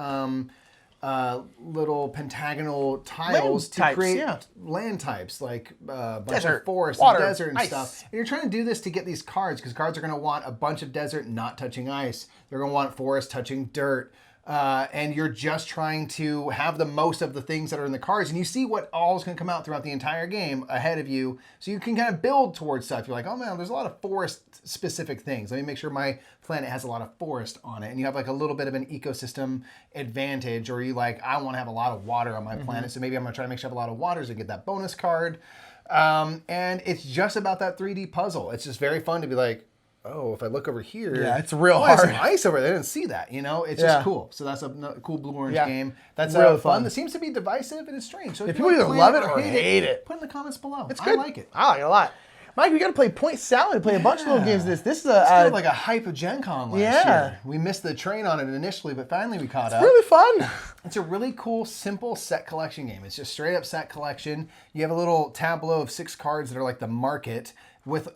little pentagonal tiles to create land types like a bunch of forest, water, and desert and ice. stuff. And you're trying to do this to get these cards because cards are going to want a bunch of desert not touching ice. They're going to want forest touching dirt. And you're just trying to have the most of the things that are in the cards, and you see what all is going to come out throughout the entire game ahead of you, so you can kind of build towards stuff. You're like, oh man, there's a lot of forest-specific things. Let me make sure my planet has a lot of forest on it, and you have like a little bit of an ecosystem advantage, or you like, I want to have a lot of water on my planet, so maybe I'm going to try to make sure I have a lot of water so I get that bonus card. And it's just about that 3D puzzle. It's just very fun to be like, oh, if I look over here, it's real hard. There's some ice over there. I didn't see that. It's just cool. So that's a cool blue-orange game. That's really fun. That seems to be divisive and it's strange. So if people either love it or hate it, put in the comments below. It's good. I like it. I like it a lot. Mike, we got to play Point Salad. Play a bunch of little games. This is it's kind of like a hype of Gen Con last year. We missed the train on it initially, but finally we caught up. It's really fun. It's a really cool, simple set collection game. It's just straight up set collection. You have a little tableau of 6 cards that are like the market with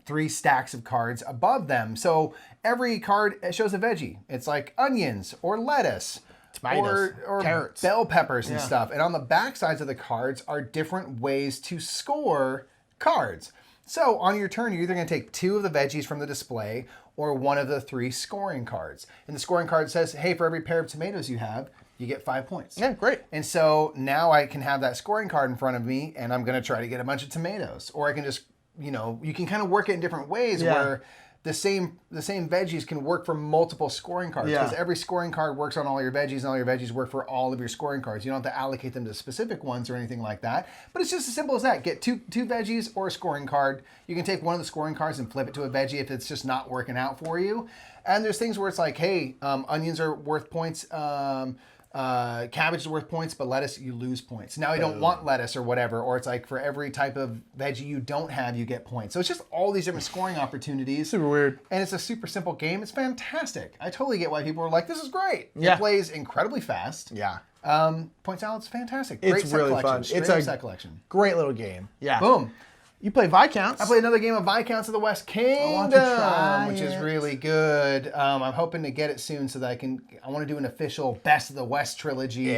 3 stacks of cards above them. So every card shows a veggie. It's like onions or lettuce Tomatoes, or carrots, bell peppers and stuff. And on the back sides of the cards are different ways to score cards. So on your turn, you're either going to take 2 of the veggies from the display or one of the 3 scoring cards. And the scoring card says, hey, for every pair of tomatoes you have, you get 5 points. Yeah, great. And so now I can have that scoring card in front of me, and I'm going to try to get a bunch of tomatoes. Or I can just, you can kind of work it in different ways where the same veggies can work for multiple scoring cards. Because every scoring card works on all your veggies, and all your veggies work for all of your scoring cards. You don't have to allocate them to specific ones or anything like that. But it's just as simple as that. Get two veggies or a scoring card. You can take one of the scoring cards and flip it to a veggie if it's just not working out for you. And there's things where it's like, hey, onions are worth points. Cabbage is worth points, but lettuce, you lose points. Now you don't want lettuce or whatever, or it's like for every type of veggie you don't have, you get points. So it's just all these different scoring opportunities. Super weird. And it's a super simple game. It's fantastic. I totally get why people are like, this is great. Yeah. It plays incredibly fast. Yeah. Point salad's fantastic. It's really fun. It's a set collection. Great little game. Yeah. Boom. You play Viscounts. I played another game of Viscounts of the West Kingdom, which is really good. I'm hoping to get it soon so that I want to do an official Best of the West trilogy review.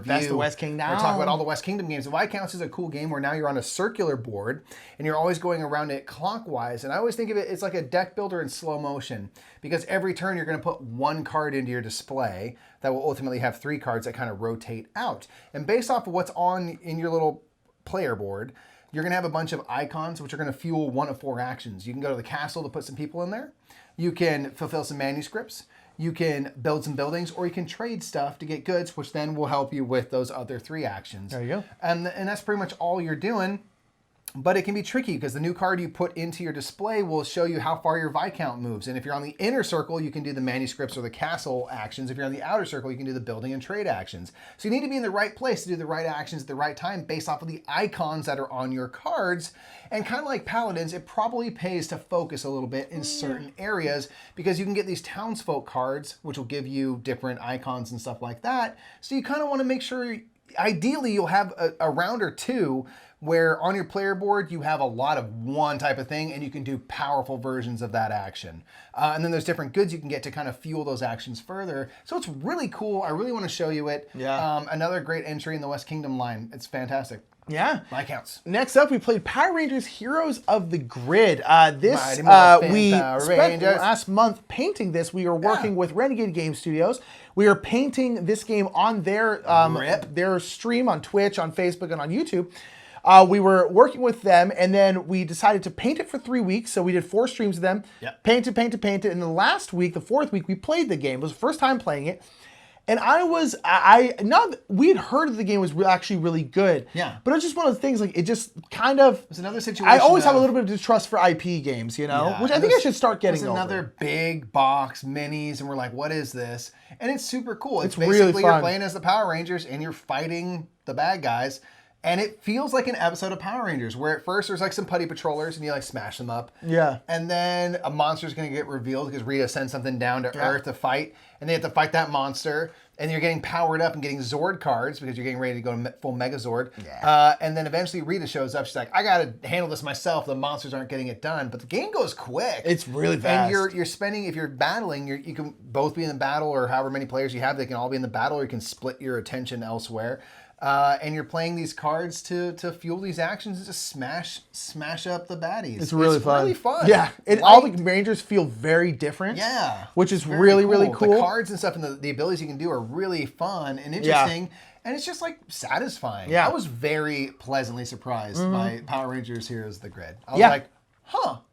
Best of the West Kingdom. We're talking about all the West Kingdom games. Viscounts is a cool game where now you're on a circular board and you're always going around it clockwise. And I always think of it as like a deck builder in slow motion because every turn you're going to put 1 card into your display that will ultimately have 3 cards that kind of rotate out. And based off of what's in your little player board, you're going to have a bunch of icons which are going to fuel one of 4 actions. You can go to the castle to put some people in there. You can fulfill some manuscripts. You can build some buildings, or you can trade stuff to get goods, which then will help you with those other 3 actions. There you go. And that's pretty much all you're doing. But it can be tricky because the new card you put into your display will show you how far your Viscount moves. And if you're on the inner circle, you can do the manuscripts or the castle actions. If you're on the outer circle, you can do the building and trade actions. So you need to be in the right place to do the right actions at the right time based off of the icons that are on your cards. And kind of like Paladins, it probably pays to focus a little bit in certain areas because you can get these townsfolk cards, which will give you different icons and stuff like that. So you kind of want to make sure, ideally, you'll have a round or 2 where on your player board you have a lot of one type of thing and you can do powerful versions of that action. And then there's different goods you can get to kind of fuel those actions further. So it's really cool. I really want to show you it. Yeah. Another great entry in the West Kingdom line. It's fantastic. Yeah. Viscounts. Next up, we played Power Rangers Heroes of the Grid. We spent last month painting this. We are working with Renegade Game Studios. We are painting this game on their stream on Twitch, on Facebook, and on YouTube. We were working with them, and then we decided to paint it for 3 weeks. So we did 4 streams of them. Yep. Paint it. And the last week, the 4th week, we played the game. It was the first time playing it. And we had heard that the game was actually really good. Yeah. But it was just one of the things, like, it just kind of... It's another situation. I always have a little bit of distrust for IP games, which I think I should start getting over. It's another big box, minis, and we're like, what is this? And it's super cool. It's basically really fun. You're playing as the Power Rangers, and you're fighting the bad guys. And it feels like an episode of Power Rangers, where at first there's like some putty patrollers and you like smash them up. Yeah. And then a monster's going to get revealed because Rita sends something down to Earth to fight. And they have to fight that monster. And you're getting powered up and getting Zord cards because you're getting ready to go to full Megazord. Yeah. And then eventually Rita shows up. She's like, I got to handle this myself. The monsters aren't getting it done. But the game goes quick. It's really fast. And you're spending, if you're battling, you can both be in the battle, or however many players you have, they can all be in the battle, or you can split your attention elsewhere. And you're playing these cards to fuel these actions and just smash up the baddies. It's really fun. Really fun. Yeah, and all the Rangers feel very different. Yeah, which is really cool. The cards and stuff and the abilities you can do are really fun and interesting. And it's just like satisfying. Yeah. I was very pleasantly surprised by Power Rangers Heroes of the Grid. I was like,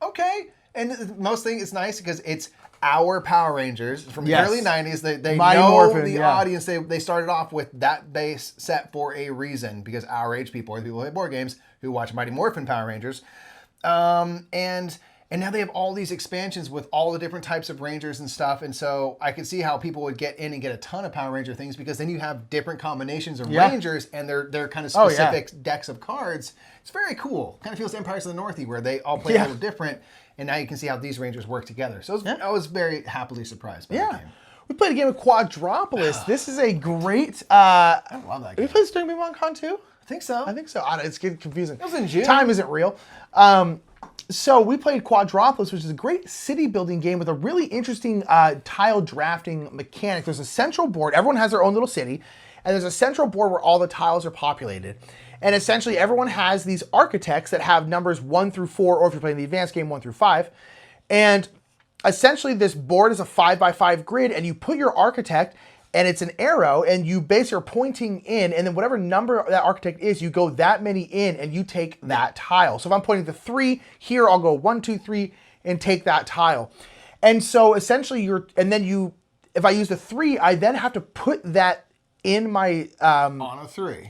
okay. And most thing is nice because it's our Power Rangers from the early 90s. They know Morphin, the audience. They started off with that base set for a reason because our age people are the people who play board games who watch Mighty Morphin Power Rangers. And now they have all these expansions with all the different types of Rangers and stuff. And so I could see how people would get in and get a ton of Power Ranger things because then you have different combinations of Rangers and they're kind of specific decks of cards. It's very cool. Kind of feels Empires of the North where they all play a little different. And now you can see how these Rangers work together. So I was very happily surprised by the game. We played a game of Quadropolis. This is a great... I love that game. We played this during BeamOnCon too? I think so. It's getting confusing. It was in June. Time isn't real. So we played Quadropolis, which is a great city building game with a really interesting tile drafting mechanic. There's a central board. Everyone has their own little city. And there's a central board where all the tiles are populated. And essentially everyone has these architects that have numbers 1 through 4, or if you're playing the advanced game, 1 through 5. And essentially this board is a 5x5 grid, and you put your architect, and it's an arrow, and you basically are pointing in, and then whatever number that architect is, you go that many in, and you take that tile. So if I'm pointing to 3, here I'll go 1, 2, 3, and take that tile. And so essentially if I use the 3, I then have to put that in my on a 3 in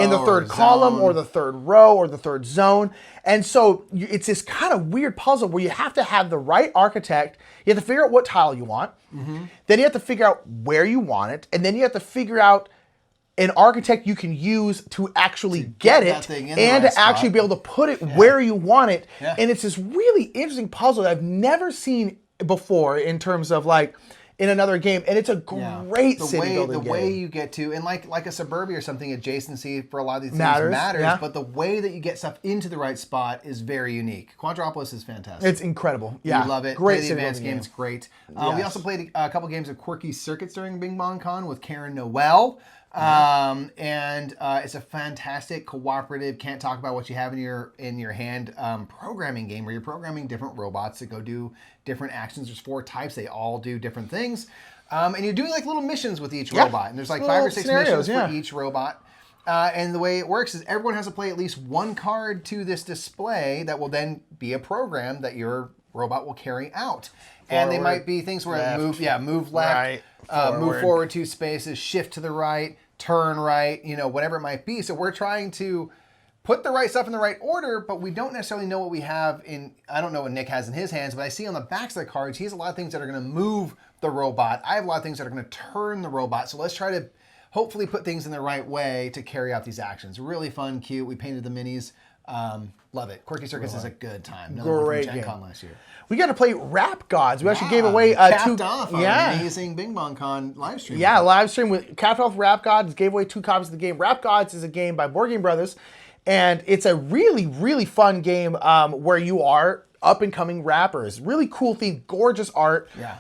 the third column or the third row or the third zone. And so it's this kind of weird puzzle where you have to have the right architect. You have to figure out what tile you want. Then you have to figure out where you want it, and then you have to figure out an architect you can use to actually get it and to actually be able to put it where you want it. And it's this really interesting puzzle that I've never seen before in terms of like in another game, and it's a great city building game. The way you get to, and like a Suburbia or something, adjacency for a lot of these things matters, but the way that you get stuff into the right spot is very unique. Quadropolis is fantastic. It's incredible. Yeah, we love it. Great the advanced game. It's great. We also played a couple games of Quirky Circuits during Bing Bong Con with Karen Noel. It's a fantastic cooperative, can't talk about what you have in your hand programming game where you're programming different robots to go do different actions. There's 4 types, they all do different things. And you're doing like little missions with each robot. And there's like 5 or 6 missions for each robot. And the way it works is everyone has to play at least 1 card to this display that will then be a program that your robot will carry out. And they might be things where move left, move forward 2 spaces, shift to the right, turn right, whatever it might be. So we're trying to put the right stuff in the right order, but we don't necessarily know what we have I don't know what Nick has in his hands, but I see on the backs of the cards, he has a lot of things that are going to move the robot. I have a lot of things that are going to turn the robot. So let's try to hopefully put things in the right way to carry out these actions. Really fun, cute. We painted the minis. Love it. Quirky Circuits is a good time. Great Gen game. Con last year. We got to play Rap Gods. We actually gave away capped off on an amazing Bing Bong Con live stream. Yeah, live stream with capped off Rap Gods. Gave away 2 copies of the game. Rap Gods is a game by Board Game Brothers, and it's a really, really fun game where you are up and coming rappers. Really cool theme, gorgeous art. Yeah.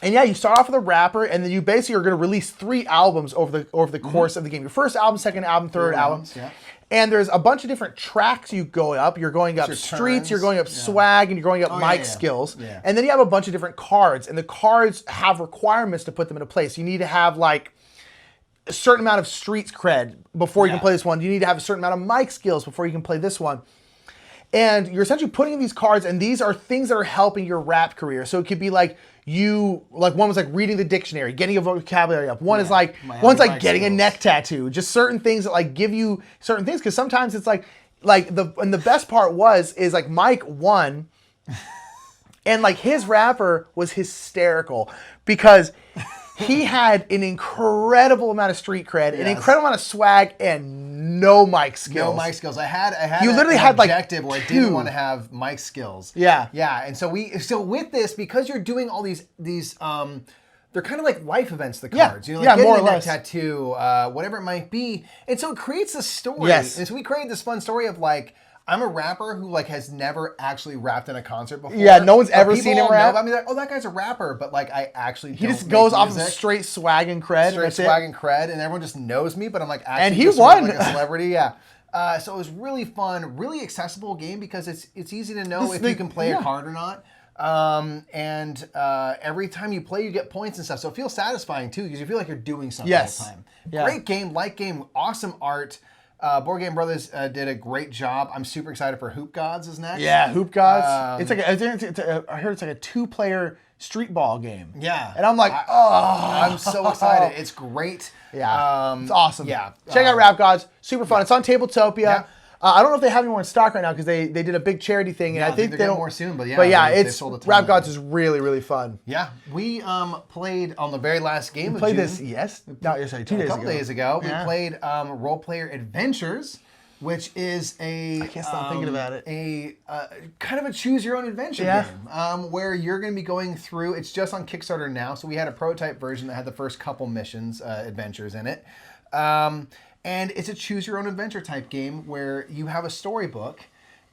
And you start off with a rapper, and then you basically are going to release 3 albums over the course of the game. Your first album, second album, third album. Yeah. And there's a bunch of different tracks you go up. You're going up streets, you're going up swag, and you're going up mic skills. Yeah. And then you have a bunch of different cards, and the cards have requirements to put them into place. You need to have like a certain amount of streets cred before you can play this one. You need to have a certain amount of mic skills before you can play this one. And you're essentially putting in these cards, and these are things that are helping your rap career. So it could be like one was like reading the dictionary, getting a vocabulary up. One's like getting a neck tattoo. Just certain things that like give you certain things, because sometimes it's the best part is like Mike won, and like his rapper was hysterical because he had an incredible amount of street cred, an incredible amount of swag, and no mic skills. No mic skills. I had you literally an had objective like where I didn't want to have mic skills. Yeah. Yeah. And so with this, because you're doing all these they're kind of like life events, the cards. Yeah, getting more or a less. tattoo, whatever it might be. And so it creates a story. Yes. And so we created this fun story of like, I'm a rapper who like has never actually rapped in a concert before. Yeah, no one's ever seen him rap. I mean, like, oh, that guy's a rapper, but like I actually he just goes off of straight swag and cred. And everyone just knows me, but I'm like actually and he won like a celebrity. Yeah. So it was really fun, really accessible game because it's easy to know if you can play a card or not. Every time you play, you get points and stuff. So it feels satisfying too because you feel like you're doing something all the time. Yeah. Great game, light game, awesome art. Board Game Brothers did a great job. I'm super excited for Hoop Godz is next. Yeah, Hoop Godz. I heard it's like a 2-player street ball game. Yeah. And I'm like, I'm so excited. It's great. Yeah. It's awesome. Yeah. Check out Rap Godz. Super fun. It's on Tabletopia. Yeah. I don't know if they have any more in stock right now because they did a big charity thing, and I think they don't more soon. But it's Rap Godz is really, really fun. Yeah, we played on the very last game. We played this 2 days ago. A couple days ago, we played Role Player Adventures, which is I can't stop thinking about it. A kind of a choose your own adventure game, where you're going to be going through. It's just on Kickstarter now, so we had a prototype version that had the first couple missions, adventures in it. And it's a choose your own adventure type game where you have a storybook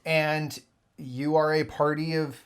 and you are a party of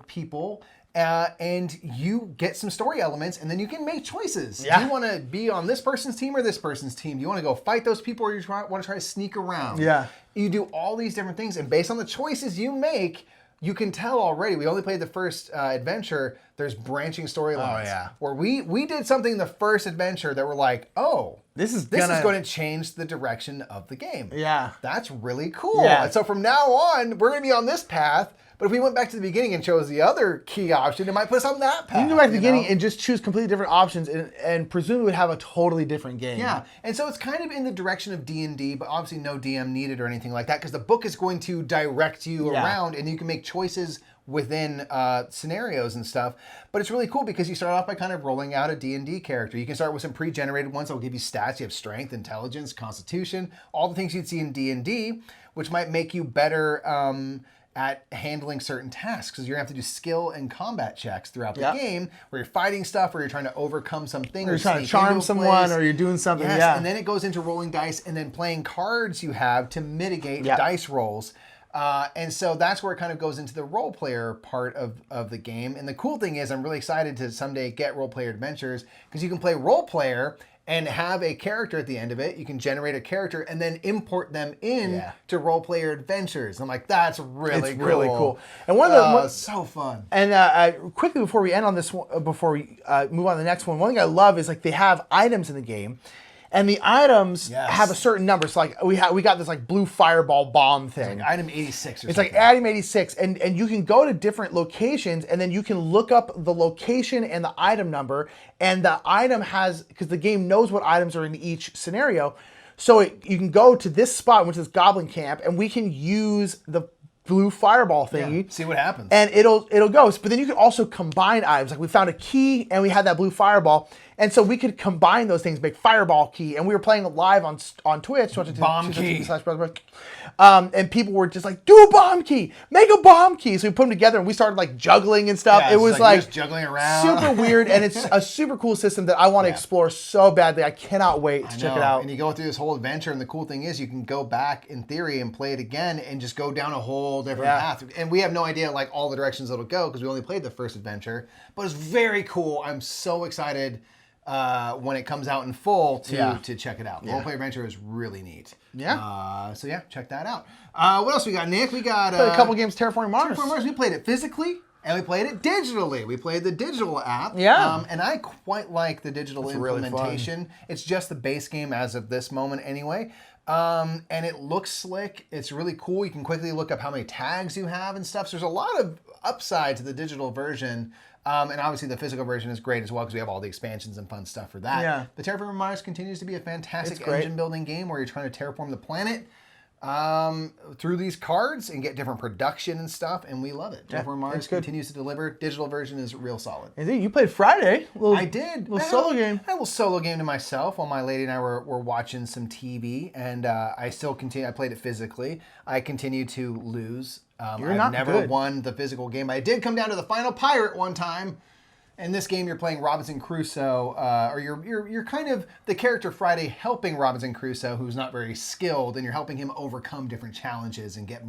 people. And you get some story elements, and then you can make choices. Yeah. Do you want to be on this person's team or this person's team? Do you want to go fight those people, or you want to try to sneak around? Yeah. You do all these different things, and based on the choices you make, you can tell already. We only played the first adventure. There's branching storylines. Oh, yeah. Where we did something in the first adventure that we're like, oh, this is going to change the direction of the game. Yeah. That's really cool. Yeah. And so from now on, we're going to be on this path. But if we went back to the beginning and chose the other key option, it might put us on that path. You can go back to the beginning and just choose completely different options and presumably would have a totally different game. Yeah, and so it's kind of in the direction of D&D, but obviously no DM needed or anything like that, because the book is going to direct you around, and you can make choices within scenarios and stuff. But it's really cool because you start off by kind of rolling out a D&D character. You can start with some pre-generated ones that will give you stats. You have strength, intelligence, constitution, all the things you'd see in D&D, which might make you better at handling certain tasks, because you're going to have to do skill and combat checks throughout the game, where you're fighting stuff, or you're trying to overcome something, or you're trying to charm someone, or you're doing something. Yes, yeah. And then it goes into rolling dice and then playing cards you have to mitigate dice rolls. And so that's where it kind of goes into the role player part of the game. And the cool thing is, I'm really excited to someday get role player adventures, because you can play role player and have a character at the end of it. You can generate a character and then import them in to role player adventures. I'm like, that's really cool. Really cool. And one of the so fun. And quickly before we end on this one, before we move on to the next one thing I love is like they have items in the game. And the items have a certain number. So like we got this like blue fireball bomb thing. It's like item 86 or It's something. like item 86. And you can go to different locations, and then you can look up the location and the item number. And the item has, because the game knows what items are in each scenario. So you can go to this spot, which is Goblin Camp, and we can use the blue fireball thingy. Yeah, see what happens. And it'll go. But then you can also combine items. Like we found a key and we had that blue fireball. And so we could combine those things, make fireball key. And we were playing live on Twitch. Bomb key. And people were just like, do a bomb key. Make a bomb key. So we put them together and we started like juggling and stuff. Yeah, it was like just juggling around. Super weird. And it's a super cool system that I want to explore so badly. I cannot wait to check it out. And you go through this whole adventure. And the cool thing is you can go back in theory and play it again and just go down a whole different path. And we have no idea like all the directions it'll go, because we only played the first adventure. But it's very cool. I'm so excited when it comes out in full to check it out. Roleplay Adventure is really neat. Yeah. So check that out. What else we got, Nick? We got played a couple games Terraforming Mars. Terraforming Mars. We played it physically and we played it digitally. We played the digital app. Yeah. And I quite like the digital implementation. Really fun. It's just the base game as of this moment anyway. And it looks slick. It's really cool. You can quickly look up how many tags you have and stuff. So there's a lot of upside to the digital version. And obviously the physical version is great as well, because we have all the expansions and fun stuff for that. Yeah. But Terraforming Mars continues to be a fantastic engine building game where you're trying to terraform the planet through these cards and get different production and stuff, and we love it. Terraforming Mars continues to deliver. Digital version is real solid. Indeed, you played Friday. I did. Little solo game. I had a little solo game to myself while my lady and I were watching some TV, and I still continue. I played it physically. I continue to lose. I've never won the physical game. I did come down to the final pirate one time. In this game, you're playing Robinson Crusoe, or you're kind of the character Friday helping Robinson Crusoe, who's not very skilled, and you're helping him overcome different challenges and get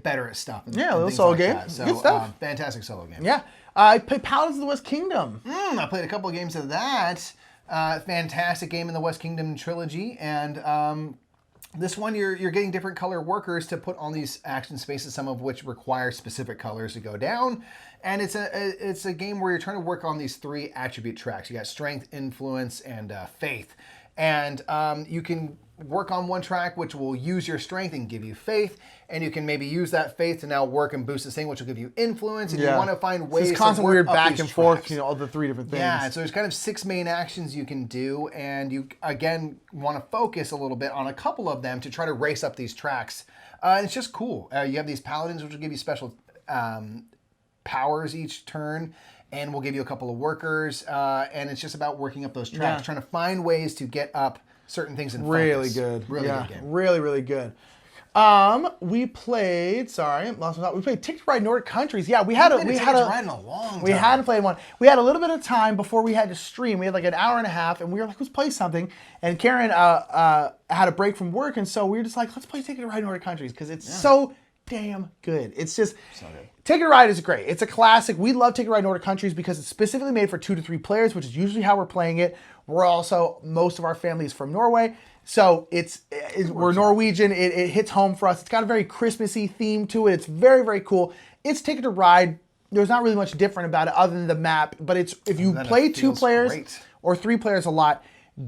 better at stuff. And, a little solo game. So, good stuff. Fantastic solo game. Yeah, I played Paladins of the West Kingdom. I played a couple of games of that. Fantastic game in the West Kingdom trilogy, and this one you're getting different color workers to put on these action spaces, some of which require specific colors to go down. And it's a game where you're trying to work on these 3 attribute tracks. You got strength, influence, and faith. And you can work on one track, which will use your strength and give you faith. And you can maybe use that faith to now work and boost this thing, which will give you influence. And you want to find ways to constant work weird up back these and tracks. forth, all the 3 different things. Yeah, so there's kind of 6 main actions you can do. And you, again, want to focus a little bit on a couple of them to try to race up these tracks. And it's just cool. You have these paladins, which will give you special powers each turn, and we'll give you a couple of workers, and it's just about working up those tracks, trying to find ways to get up certain things in focus. Really good. Really good game. Really, really good. We played. Sorry, lost my thought. We played Ticket to Ride Nordic Countries. Yeah, we hadn't played one. We had a little bit of time before we had to stream. We had like an hour and a half, and we were like, let's play something. And Karen had a break from work, and so we were just like, let's play Ticket to Ride Nordic Countries because it's so damn good. It's just so good. Ticket to Ride is great. It's a classic. We love Ticket to Ride Nordic Countries because it's specifically made for 2 to 3 players, which is usually how we're playing it. We're also, most of our family is from Norway. So we're Norwegian. It hits home for us. It's got a very Christmassy theme to it. It's very, very cool. It's Ticket to Ride. There's not really much different about it other than the map. But if you play 2 players or 3 players a lot,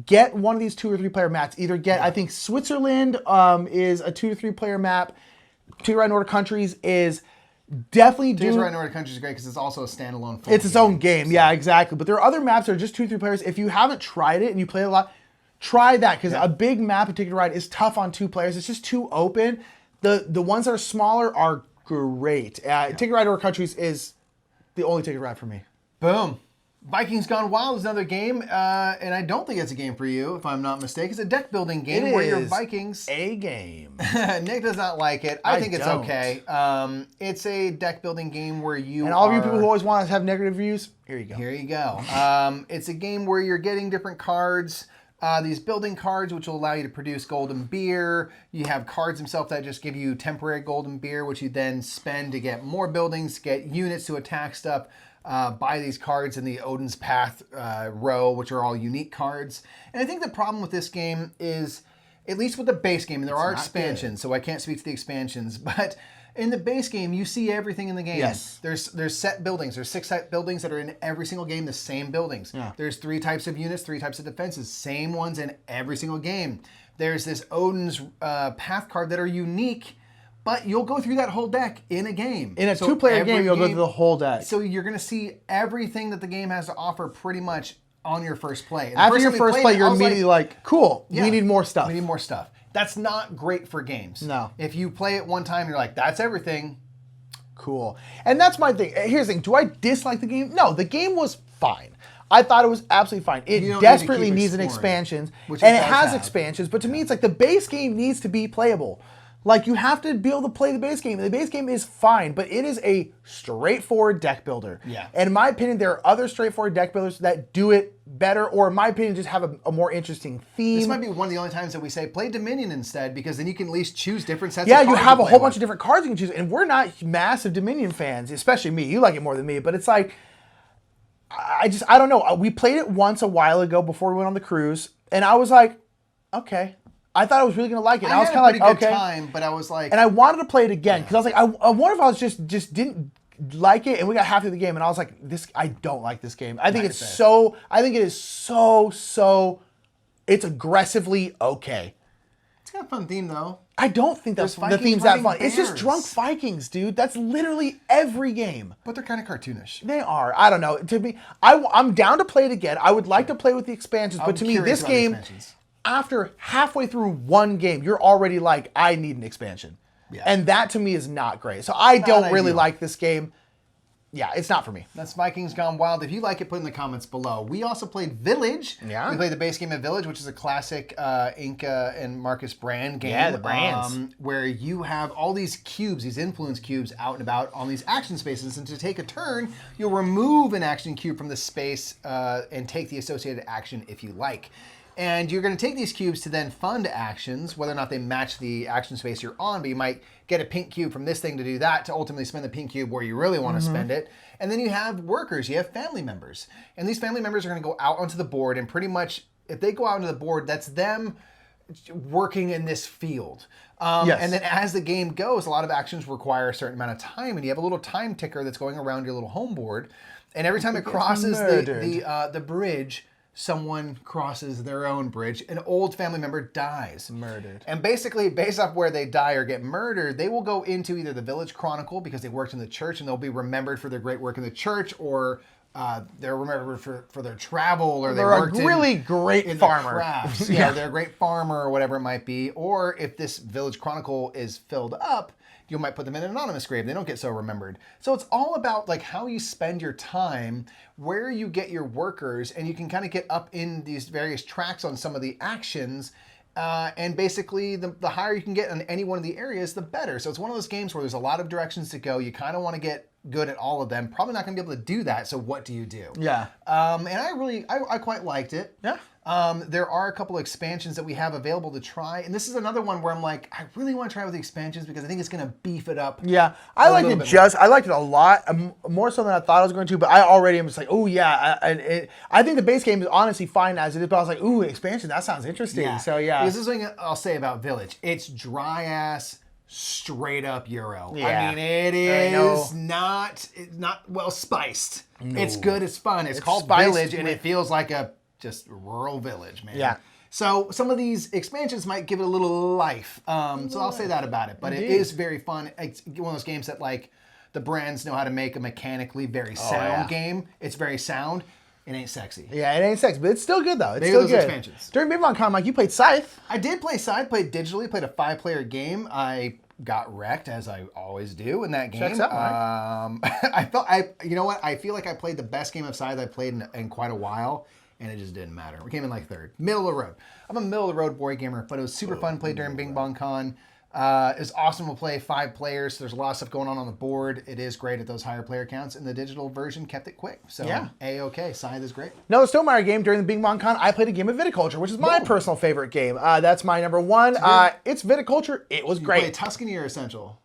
get one of these 2 or 3 player maps. Either get, I think Switzerland is a 2 to 3 player map. Ticket to Ride Nordic Countries is definitely Ticket to Ride Nordic Countries is great because it's also a standalone. It's its own game. So. Yeah, exactly. But there are other maps that are just 2 or 3 players. If you haven't tried it and you play it a lot, try that because a big map of Ticket to Ride is tough on 2 players. It's just too open. The ones that are smaller are great. Ticket to Ride Nordic Countries is the only Ticket to Ride for me. Boom. Vikings Gone Wild is another game, and I don't think it's a game for you, if I'm not mistaken. It's a deck building game where you're Vikings. A game. Nick does not like it. I think it's okay. It's a deck building game where you And all of you people who always want to have negative views, here you go. Here you go. It's a game where you're getting different cards. These building cards, which will allow you to produce golden beer. You have cards themselves that just give you temporary golden beer, which you then spend to get more buildings, get units to attack stuff. Buy these cards in the Odin's Path row, which are all unique cards. And I think the problem with this game is, at least with the base game, and there are expansions, so I can't speak to the expansions, but in the base game, you see everything in the game. Yes. There's set buildings. There's 6 set buildings that are in every single game, the same buildings. Yeah. There's 3 types of units, 3 types of defenses, same ones in every single game. There's this Odin's Path card that are unique, but you'll go through that whole deck in a game. In a 2-player game, you'll go through the whole deck. So you're going to see everything that the game has to offer pretty much on your first play. And after your first play, you're immediately like, cool, we need more stuff. We need more stuff. That's not great for games. No. If you play it one time, you're like, that's everything. Cool. And that's my thing. Here's the thing. Do I dislike the game? No, the game was fine. I thought it was absolutely fine. It desperately needs an expansion. And it has expansions. But to me, it's like the base game needs to be playable. Like, you have to be able to play the base game. The base game is fine, but it is a straightforward deck builder. Yeah. And in my opinion, there are other straightforward deck builders that do it better, or in my opinion, just have a more interesting theme. This might be one of the only times that we say play Dominion instead, because then you can at least choose different sets of cards. Yeah, you have a whole bunch of different cards you can choose. And we're not massive Dominion fans, especially me. You like it more than me, but it's like, I don't know. We played it once a while ago before we went on the cruise, and I was like, okay. I thought I was really going to like it. And I was kind of like, okay. Time, but I was like... And I wanted to play it again, because I was like, I wonder if I was just didn't like it, and we got half through the game, and I was like, I don't like this game. I think it is so, it's aggressively okay. It's got a fun theme, though. I don't think the theme's that fun. Bears. It's just drunk Vikings, dude. That's literally every game. But they're kind of cartoonish. They are. I don't know. To me, I'm down to play it again. I would like to play with the expansions, but to me, this game... After halfway through one game, you're already like, I need an expansion. Yeah. And that to me is not great. So I don't really like this game. Yeah, it's not for me. That's Vikings Gone Wild. If you like it, put in the comments below. We also played Village. Yeah. We played the base game of Village, which is a classic Inca and Marcus Brand game. Yeah, the brands. Where you have all these cubes, these influence cubes out and about on these action spaces. And to take a turn, you'll remove an action cube from the space and take the associated action if you like. And you're going to take these cubes to then fund actions, whether or not they match the action space you're on, but you might get a pink cube from this thing to do that, to ultimately spend the pink cube where you really want to spend it. And then you have workers, you have family members. And these family members are going to go out onto the board, and pretty much, if they go out onto the board, that's them working in this field. And then as the game goes, a lot of actions require a certain amount of time, and you have a little time ticker that's going around your little home board. And every time it crosses the bridge, someone crosses their own bridge, an old family member dies. Murdered. And basically, based off where they die or get murdered, they will go into either the Village Chronicle because they worked in the church and they'll be remembered for their great work in the church, or they're remembered for their travel, or they worked a really great farmer. Crafts. Yeah, they're a great farmer or whatever it might be. Or if this Village Chronicle is filled up, you might put them in an anonymous grave. They don't get so remembered. So it's all about like how you spend your time, where you get your workers, and you can kind of get up in these various tracks on some of the actions. And basically, the higher you can get in any one of the areas, the better. So it's one of those games where there's a lot of directions to go. You kind of want to get good at all of them. Probably not going to be able to do that. So what do you do? Yeah. And I quite liked it. Yeah. There are a couple of expansions that we have available to try, and this is another one where I'm like, I really want to try with the expansions because I think it's going to beef it up. Yeah, I liked it a lot, more so than I thought I was going to. But I already am just like, oh yeah, I think the base game is honestly fine as it is. But I was like, ooh, expansion, that sounds interesting. Yeah. So yeah, this is something I'll say about Village. It's dry ass, straight up Euro. Yeah. I mean, it is not well spiced. No. It's good. It's fun. It's called Village, and it feels like a just rural village, man. Yeah. So some of these expansions might give it a little life. So I'll say that about it. But Indeed. It is very fun. It's one of those games that like the brands know how to make a mechanically very sound game. It's very sound. It ain't sexy. Yeah, it ain't sexy, but it's still good though. It's still good. Expansions. During BigMonCon, Mike, you played Scythe. I did play Scythe. Played digitally. Played a 5-player game. I got wrecked as I always do in that game. Checks out, Mike. You know what? I feel like I played the best game of Scythe I played in quite a while. And it just didn't matter. We came in like third. Middle of the road. I'm a middle of the road board gamer, but it was super fun to play during BigMonCon. It was awesome to play 5 players. There's a lot of stuff going on the board. It is great at those higher player counts, and the digital version kept it quick. So A-okay. Scythe is great. No, Stonemaier game during the BigMonCon, I played a game of Viticulture, which is my personal favorite game. That's my number one. It's Viticulture. It was great. You play Tuscany or Essential?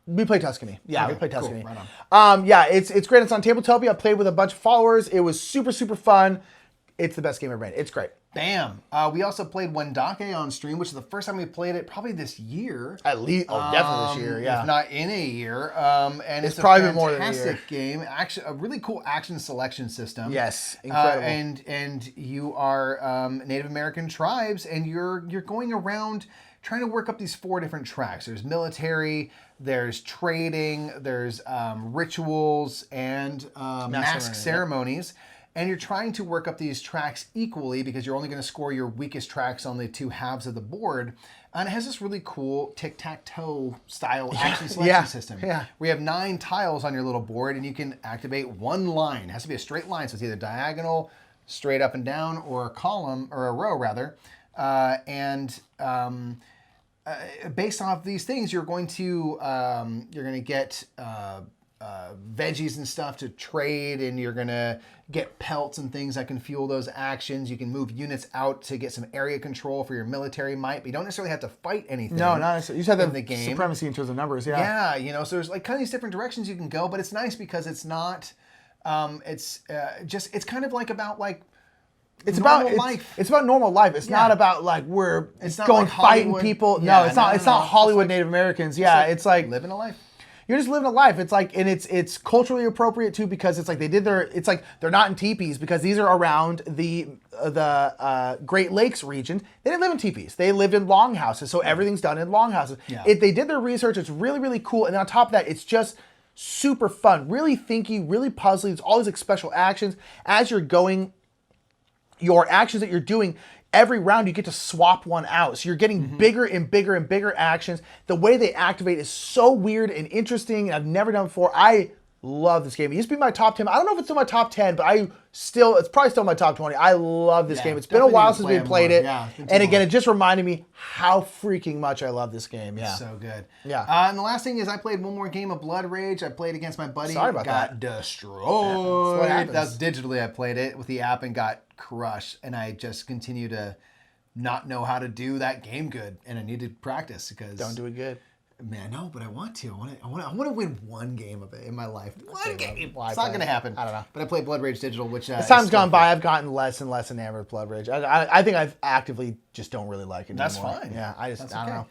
We played Tuscany. Yeah, okay, we played Tuscany. Cool. Right on. Yeah, it's great. It's on Tabletopia. I played with a bunch of followers. It was super, super fun. It's the best game I've ever made. It's great. Bam. We also played Wendake on stream, which is the first time we played it probably this year. At least, definitely this year, yeah. If not in a year. And it's probably a been more than a year. fantastic game. Actually, a really cool action selection system. Yes, incredible. And you are Native American tribes, and you're going around trying to work up these 4 different tracks. There's military, there's trading, there's rituals, and mask ceremonies. And you're trying to work up these tracks equally because you're only going to score your weakest tracks on the 2 halves of the board. And it has this really cool tic-tac-toe style action selection system. Yeah. We have 9 tiles on your little board, and you can activate 1 line. It has to be a straight line, so it's either diagonal, straight up and down, or a column, or a row rather. Based off these things, you're going to get veggies and stuff to trade, and you're gonna get pelts and things that can fuel those actions. You can move units out to get some area control for your military might, but you don't necessarily have to fight anything. No, not necessarily. You just have the game supremacy in terms of numbers. Yeah, so there's like kind of these different directions you can go, but it's nice because it's not. It's kind of like about like. It's about life. It's about normal life. It's not about like it's not going like fighting people. No, it's not. It's not Hollywood Native Americans. Yeah, it's like living a life. You're just living a life. It's like, and it's culturally appropriate too because it's like it's like they're not in teepees because these are around the Great Lakes region. They didn't live in teepees. They lived in longhouses. So everything's done in longhouses. Yeah. They did their research. It's really, really cool. And then on top of that, it's just super fun, really thinky, really puzzly. It's all these like special actions as you're going. Your actions that you're doing. Every round you get to swap one out. So you're getting bigger and bigger and bigger actions. The way they activate is so weird and interesting. I've never done before. I love this game. It used to be my top 10. I don't know if it's still my top 10, but it's probably still my top 20. I love this game. It's been a while since we played it. Yeah, and again, it just reminded me how freaking much I love this game. Yeah. It's so good. Yeah. And the last thing is I played one more game of Blood Rage. I played against my buddy. Sorry about got destroyed. What happens? That's digitally I played it with the app and got crushed. And I just continue to not know how to do that game good. And I need to practice because... Don't do it good. Man, no, but I want to. I want to win one game of it in my life. One game. It's not going to happen. I don't know. But I played Blood Rage Digital, which... As time's gone by, I've gotten less and less enamored with Blood Rage. I think I've actively just don't really like it anymore. That's fine. Yeah, I don't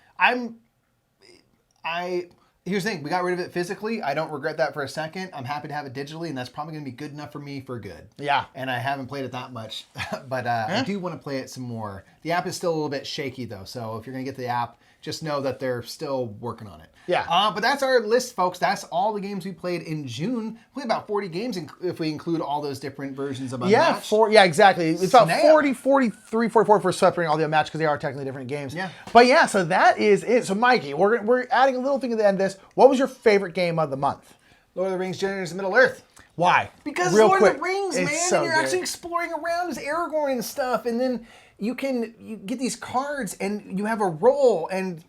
know. Here's the thing. We got rid of it physically. I don't regret that for a second. I'm happy to have it digitally, and that's probably going to be good enough for me for good. Yeah. And I haven't played it that much, but I do want to play it some more. The app is still a little bit shaky, though, so if you're going to get the app, just know that they're still working on it. Yeah. But that's our list, folks. That's all the games we played in June. We played about 40 games if we include all those different versions of Unmatched. Yeah, exactly. It's about 40, 43, 44 for separating all the Unmatched because they are technically different games. Yeah. But yeah, so that is it. So Mikey, we're adding a little thing at the end of this. What was your favorite game of the month? Lord of the Rings, Generators of Middle-earth. Why? Because Lord of the Rings, man, and you're actually exploring around as Aragorn and stuff, and then you get these cards and you have a roll, and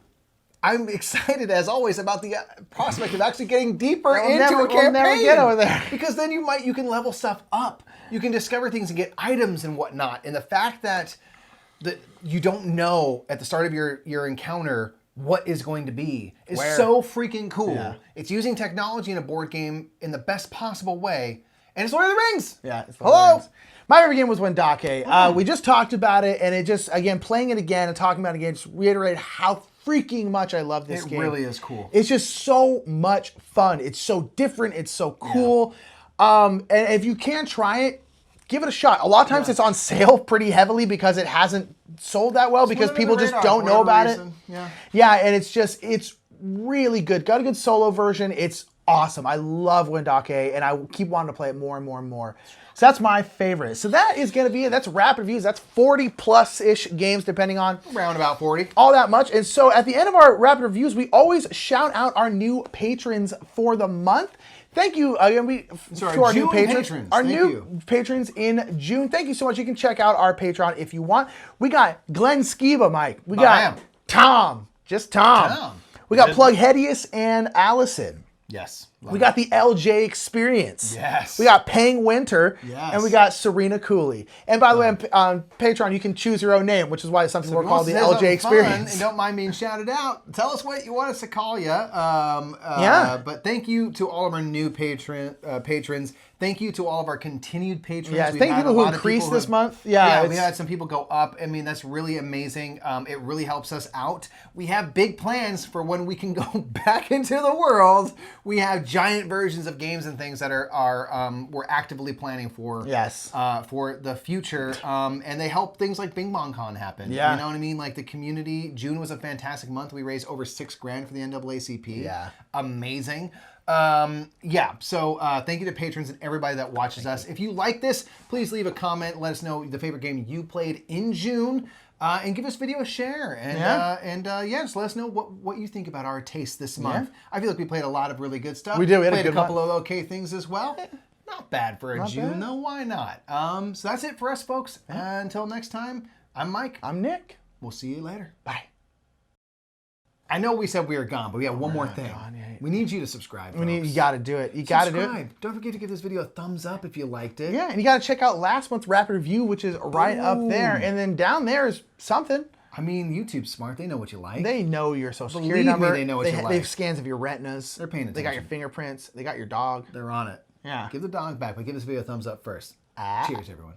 I'm excited as always about the prospect of actually getting deeper into a campaign. We'll never get over there. Because then you can level stuff up. You can discover things and get items and whatnot. And the fact that you don't know at the start of your encounter what is going to be is so freaking cool. Yeah. It's using technology in a board game in the best possible way. And it's Lord of the Rings. Yeah. It's Lord of the Rings. My favorite game was Wendake. We just talked about it, and it just, again, playing it again and talking about it again, just reiterated how freaking much I love this game. It really is cool. It's just so much fun. It's so different. It's so cool. Yeah. And if you can try it, give it a shot. A lot of times it's on sale pretty heavily because it hasn't sold that well because people just don't know about it. Yeah, and it's really good. Got a good solo version. It's awesome. I love Wendake, and I keep wanting to play it more and more and more. So that's my favorite. So that is going to be it. That's rapid reviews. That's 40-plus-ish games, depending on... Around about 40. All that much. And so at the end of our rapid reviews, we always shout out our new patrons for the month. Thank you again to our new patrons. Our new patrons in June. Thank you so much. You can check out our Patreon if you want. We got Glenn Skiba, Mike. We got Tom. Just Tom. We got Plug Hedius and Allison. Yes. We got the LJ Experience. Yes. We got Pang Winter. Yes. And we got Serena Cooley. And by the way, on Patreon, you can choose your own name, which is why some people are called the LJ Experience. And don't mind being shouted out. Tell us what you want us to call you. But thank you to all of our new patrons. Thank you to all of our continued patrons. Yeah, thank you people who increased this month. Yeah, we had some people go up. I mean, that's really amazing. It really helps us out. We have big plans for when we can go back into the world. We have giant versions of games and things that we're actively planning for. Yes. For the future. And they help things like Bing Bong Con happen. Yeah. You know what I mean? Like the community. June was a fantastic month. We raised over $6,000 for the NAACP. Yeah. Amazing. So thank you to patrons and everybody that watches us. If you like this, please leave a comment. Let us know the favorite game you played in June. And give this video a share. And just let us know what you think about our taste this month. Yeah. I feel like we played a lot of really good stuff. We did. We played a couple of okay things as well. Not bad for a June, though. Why not? So that's it for us, folks. Until next time, I'm Mike. I'm Nick. We'll see you later. Bye. I know we said we were gone, but we have one more thing. We need you to subscribe, folks. You got to do it. You got to do it. Don't forget to give this video a thumbs up if you liked it. Yeah, and you got to check out last month's rapid review, which is right up there. And then down there is something. I mean, YouTube's smart. They know what you like. They know your social security number. They know what you like. They have scans of your retinas. They're paying attention. They got your fingerprints. They got your dog. They're on it. Yeah. Give the dog back, but give this video a thumbs up first. Cheers, everyone.